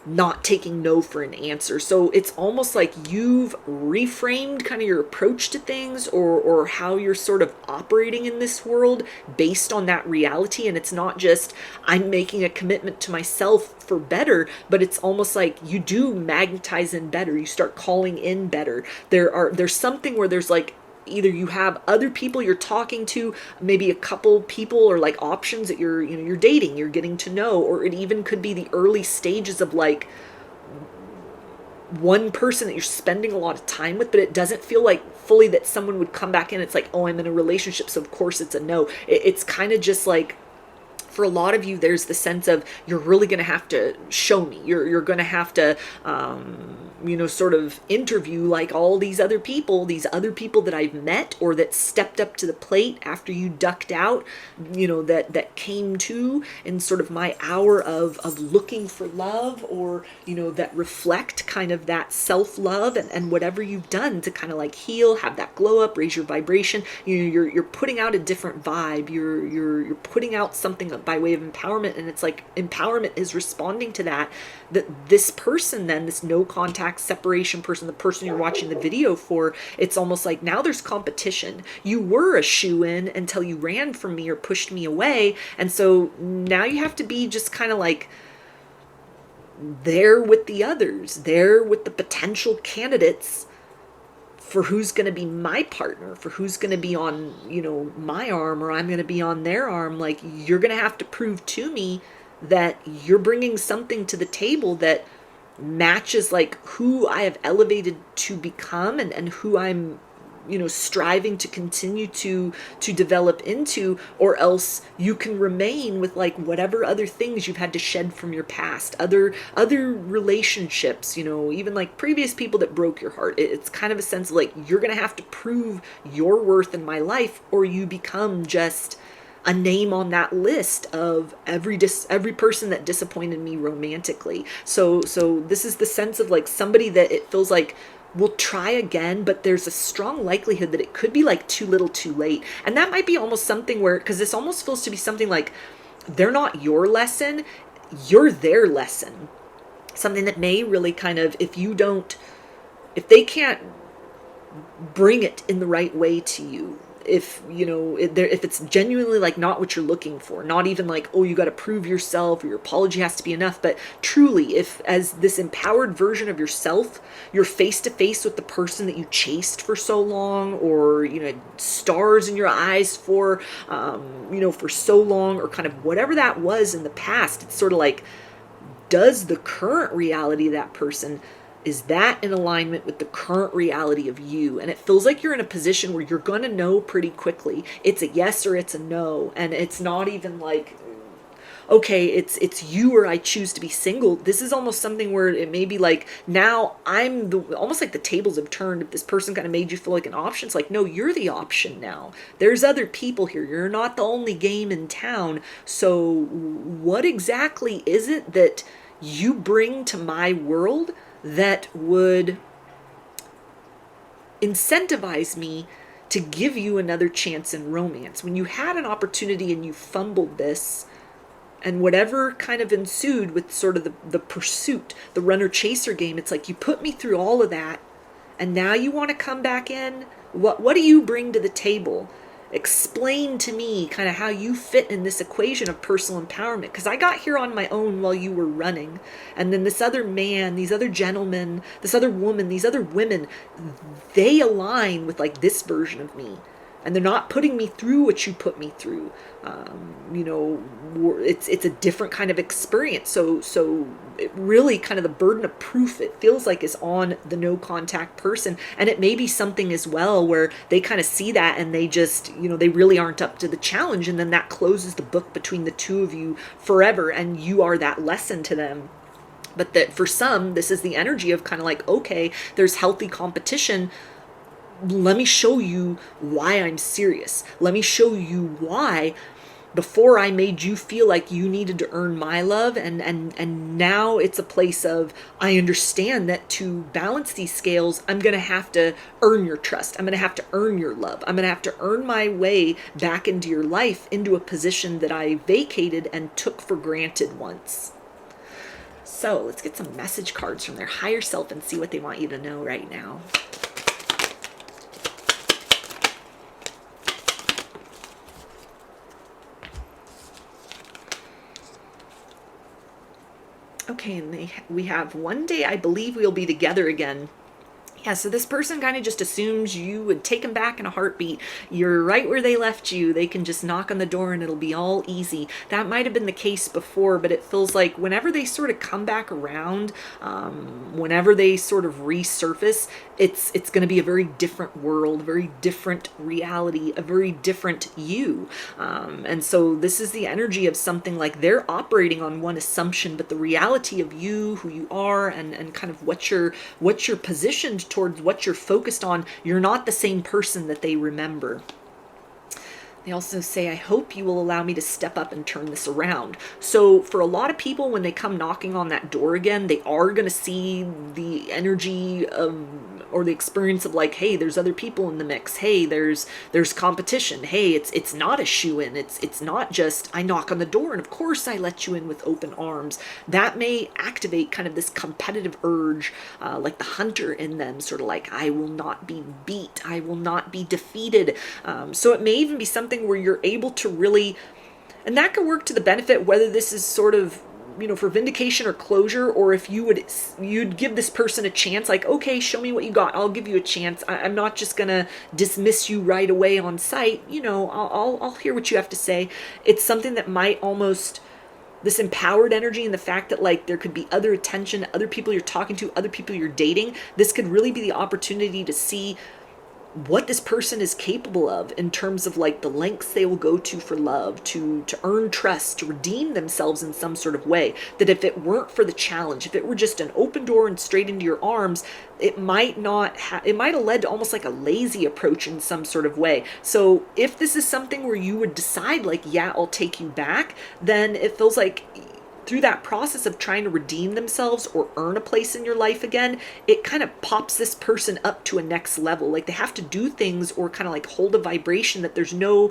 not taking no for an answer. So it's almost like you've reframed kind of your approach to things, or how you're sort of operating in this world based on that reality. And it's not just I'm making a commitment to myself for better, but it's almost like you do magnetize in better. You start calling in better. There's something where there's like, either you have other people you're talking to, maybe a couple people or like options that you're dating, you're getting to know, or it even could be the early stages of like one person that you're spending a lot of time with, but it doesn't feel like fully that someone would come back in. It's like, oh, I'm in a relationship, so of course it's a no. It's kind of just like, for a lot of you, there's the sense of you're really going to have to show me. You're going to have to, sort of interview like all these other people that I've met or that stepped up to the plate after you ducked out, that came to in sort of my hour of looking for love, or, that reflect kind of that self-love and whatever you've done to kind of like heal, have that glow up, raise your vibration. You're putting out a different vibe. You're putting out something by way of empowerment, and it's like empowerment is responding to that this person, then this no contact separation person, the person you're watching the video for, it's almost like now there's competition. You were a shoo-in until you ran from me or pushed me away, and so now you have to be just kind of like there with the others, there with the potential candidates for who's going to be my partner, for who's going to be on, my arm, or I'm going to be on their arm. Like, you're going to have to prove to me that you're bringing something to the table that matches like who I have elevated to become, and who I'm, striving to continue to develop into, or else you can remain with like whatever other things you've had to shed from your past, other relationships, even like previous people that broke your heart. It's kind of a sense of like, you're going to have to prove your worth in my life, or you become just a name on that list of every person that disappointed me romantically. So this is the sense of like somebody that it feels like will try again, but there's a strong likelihood that it could be like too little too late. And that might be almost something where, because this almost feels to be something like they're not your lesson, you're their lesson. Something that may really kind of, if they can't bring it in the right way to you, if it's genuinely like not what you're looking for, not even like, oh, you got to prove yourself or your apology has to be enough, but truly, if as this empowered version of yourself, you're face to face with the person that you chased for so long, or stars in your eyes for for so long, or kind of whatever that was in the past, it's sort of like, does the current reality of that person, is that in alignment with the current reality of you? And it feels like you're in a position where you're going to know pretty quickly. It's a yes or it's a no. And it's not even like, okay, it's you or I choose to be single. This is almost something where it may be like, now almost like the tables have turned. If this person kind of made you feel like an option, it's like, no, you're the option now. There's other people here. You're not the only game in town. So what exactly is it that you bring to my world that would incentivize me to give you another chance in romance? When you had an opportunity and you fumbled this, and whatever kind of ensued with sort of the pursuit, the runner-chaser game, it's like you put me through all of that, and now you want to come back in? What do you bring to the table? explain to me kind of how you fit in this equation of personal empowerment, because I got here on my own while you were running. And then this other man, these other gentlemen, this other woman, these other women, they align with like this version of me. And they're not putting me through what you put me through. It's a different kind of experience. So it really kind of the burden of proof, it feels like, is on the no contact person. And it may be something as well where they kind of see that and they just, they really aren't up to the challenge. And then that closes the book between the two of you forever. And you are that lesson to them. But that for some, this is the energy of kind of like, okay, there's healthy competition. Let me show you why I'm serious. Let me show you why before I made you feel like you needed to earn my love. And now it's a place of, I understand that to balance these scales, I'm going to have to earn your trust. I'm going to have to earn your love. I'm going to have to earn my way back into your life, into a position that I vacated and took for granted once. So let's get some message cards from their higher self and see what they want you to know right now. Okay, and we have, one day I believe we'll be together again. Yeah, so this person kind of just assumes you would take them back in a heartbeat. You're right where they left you. They can just knock on the door and it'll be all easy. That might have been the case before, but it feels like whenever they sort of come back around, whenever they sort of resurface, it's going to be a very different world, a very different reality, a very different you. And so this is the energy of something like they're operating on one assumption, but the reality of you, who you are, and kind of what you're positioned towards, what you're focused on, you're not the same person that they remember. They also say, I hope you will allow me to step up and turn this around. So for a lot of people, when they come knocking on that door again, they are going to see the energy of, or the experience of like, hey, there's other people in the mix. Hey, there's competition. Hey, it's not a shoe-in. It's not just I knock on the door and of course I let you in with open arms. That may activate kind of this competitive urge, like the hunter in them, sort of like, I will not be beat. I will not be defeated. So it may even be something where you're able to really, and that could work to the benefit, whether this is sort of, for vindication or closure, or if you'd give this person a chance, like, okay, show me what you got. I'll give you a chance. I'm not just gonna dismiss you right away on sight. I'll hear what you have to say. It's something that might almost, this empowered energy, and the fact that like there could be other attention, other people you're talking to, other people you're dating. This could really be the opportunity to see what this person is capable of in terms of like the lengths they will go to for love, to earn trust, to redeem themselves in some sort of way. That if it weren't for the challenge, if it were just an open door and straight into your arms, it might have led to almost like a lazy approach in some sort of way. So if this is something where you would decide like, yeah, I'll take you back, then it feels like through that process of trying to redeem themselves or earn a place in your life again, it kind of pops this person up to a next level. Like they have to do things or kind of like hold a vibration that there's no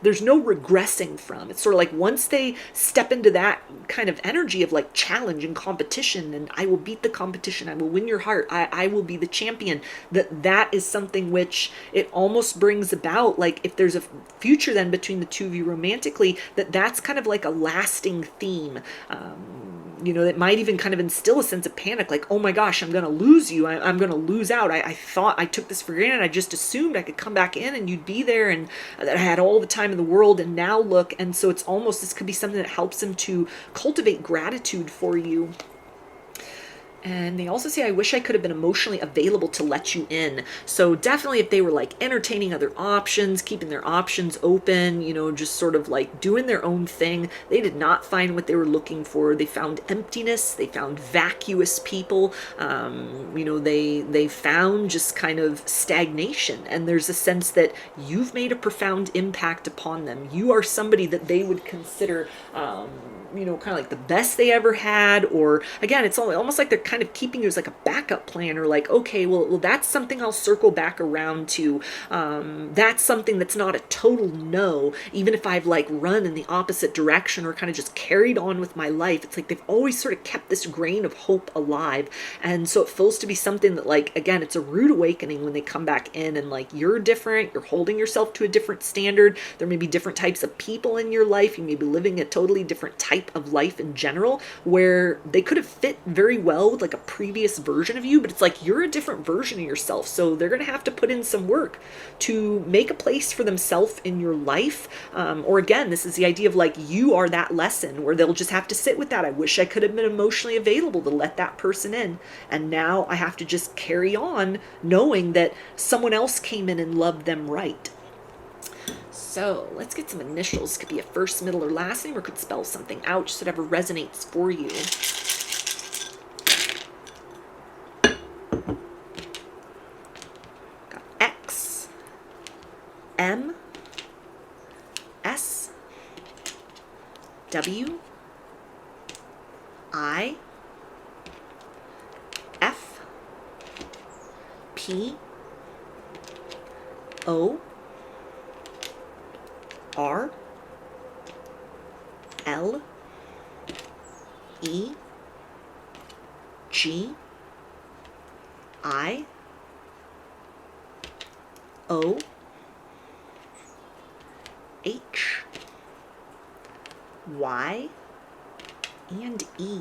regressing from. It's sort of like once they step into that kind of energy of like challenge and competition, and I will beat the competition, I will win your heart, I will be the champion, that is something which it almost brings about, like if there's a future then between the two of you romantically, that's kind of like a lasting theme. It might even kind of instill a sense of panic, like, oh my gosh, I'm going to lose you. I'm going to lose out. I thought I took this for granted. I just assumed I could come back in and you'd be there and that I had all the time in the world, and now look. And so it's almost, this could be something that helps them to cultivate gratitude for you. And they also say, I wish I could have been emotionally available to let you in. So definitely if they were like entertaining other options, keeping their options open, just sort of like doing their own thing, they did not find what they were looking for. They found emptiness. They found vacuous people. They found just kind of stagnation. And there's a sense that you've made a profound impact upon them. You are somebody that they would consider, kind of like the best they ever had. Or again, it's almost like they're kind of keeping you as like a backup plan, or like, okay, well, that's something I'll circle back around to. That's something that's not a total no, even if I've like run in the opposite direction or kind of just carried on with my life. It's like they've always sort of kept this grain of hope alive. And so it feels to be something that, like, again, it's a rude awakening when they come back in, and like, you're different, you're holding yourself to a different standard. There may be different types of people in your life. You may be living a totally different type of life in general, where they could have fit very well with like a previous version of you, but it's like you're a different version of yourself. So they're going to have to put in some work to make a place for themselves in your life. Or again, this is the idea of like, you are that lesson where they'll just have to sit with that. I wish I could have been emotionally available to let that person in. And now I have to just carry on knowing that someone else came in and loved them right. So let's get some initials. Could be a first, middle, or last name, or could spell something out, just whatever resonates for you. Got X, M, S, W, I, F, P, O, R, L, E, G, I, O, H, Y, and E.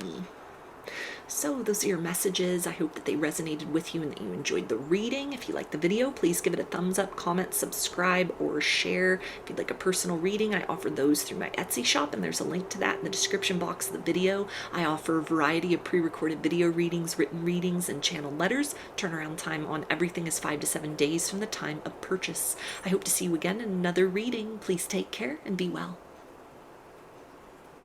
So those are your messages. I hope that they resonated with you and that you enjoyed the reading. If you liked the video, please give it a thumbs up, comment, subscribe, or share. If you'd like a personal reading, I offer those through my Etsy shop, and there's a link to that in the description box of the video. I offer a variety of pre-recorded video readings, written readings, and channel letters. Turnaround time on everything is 5 to 7 days from the time of purchase. I hope to see you again in another reading. Please take care and be well.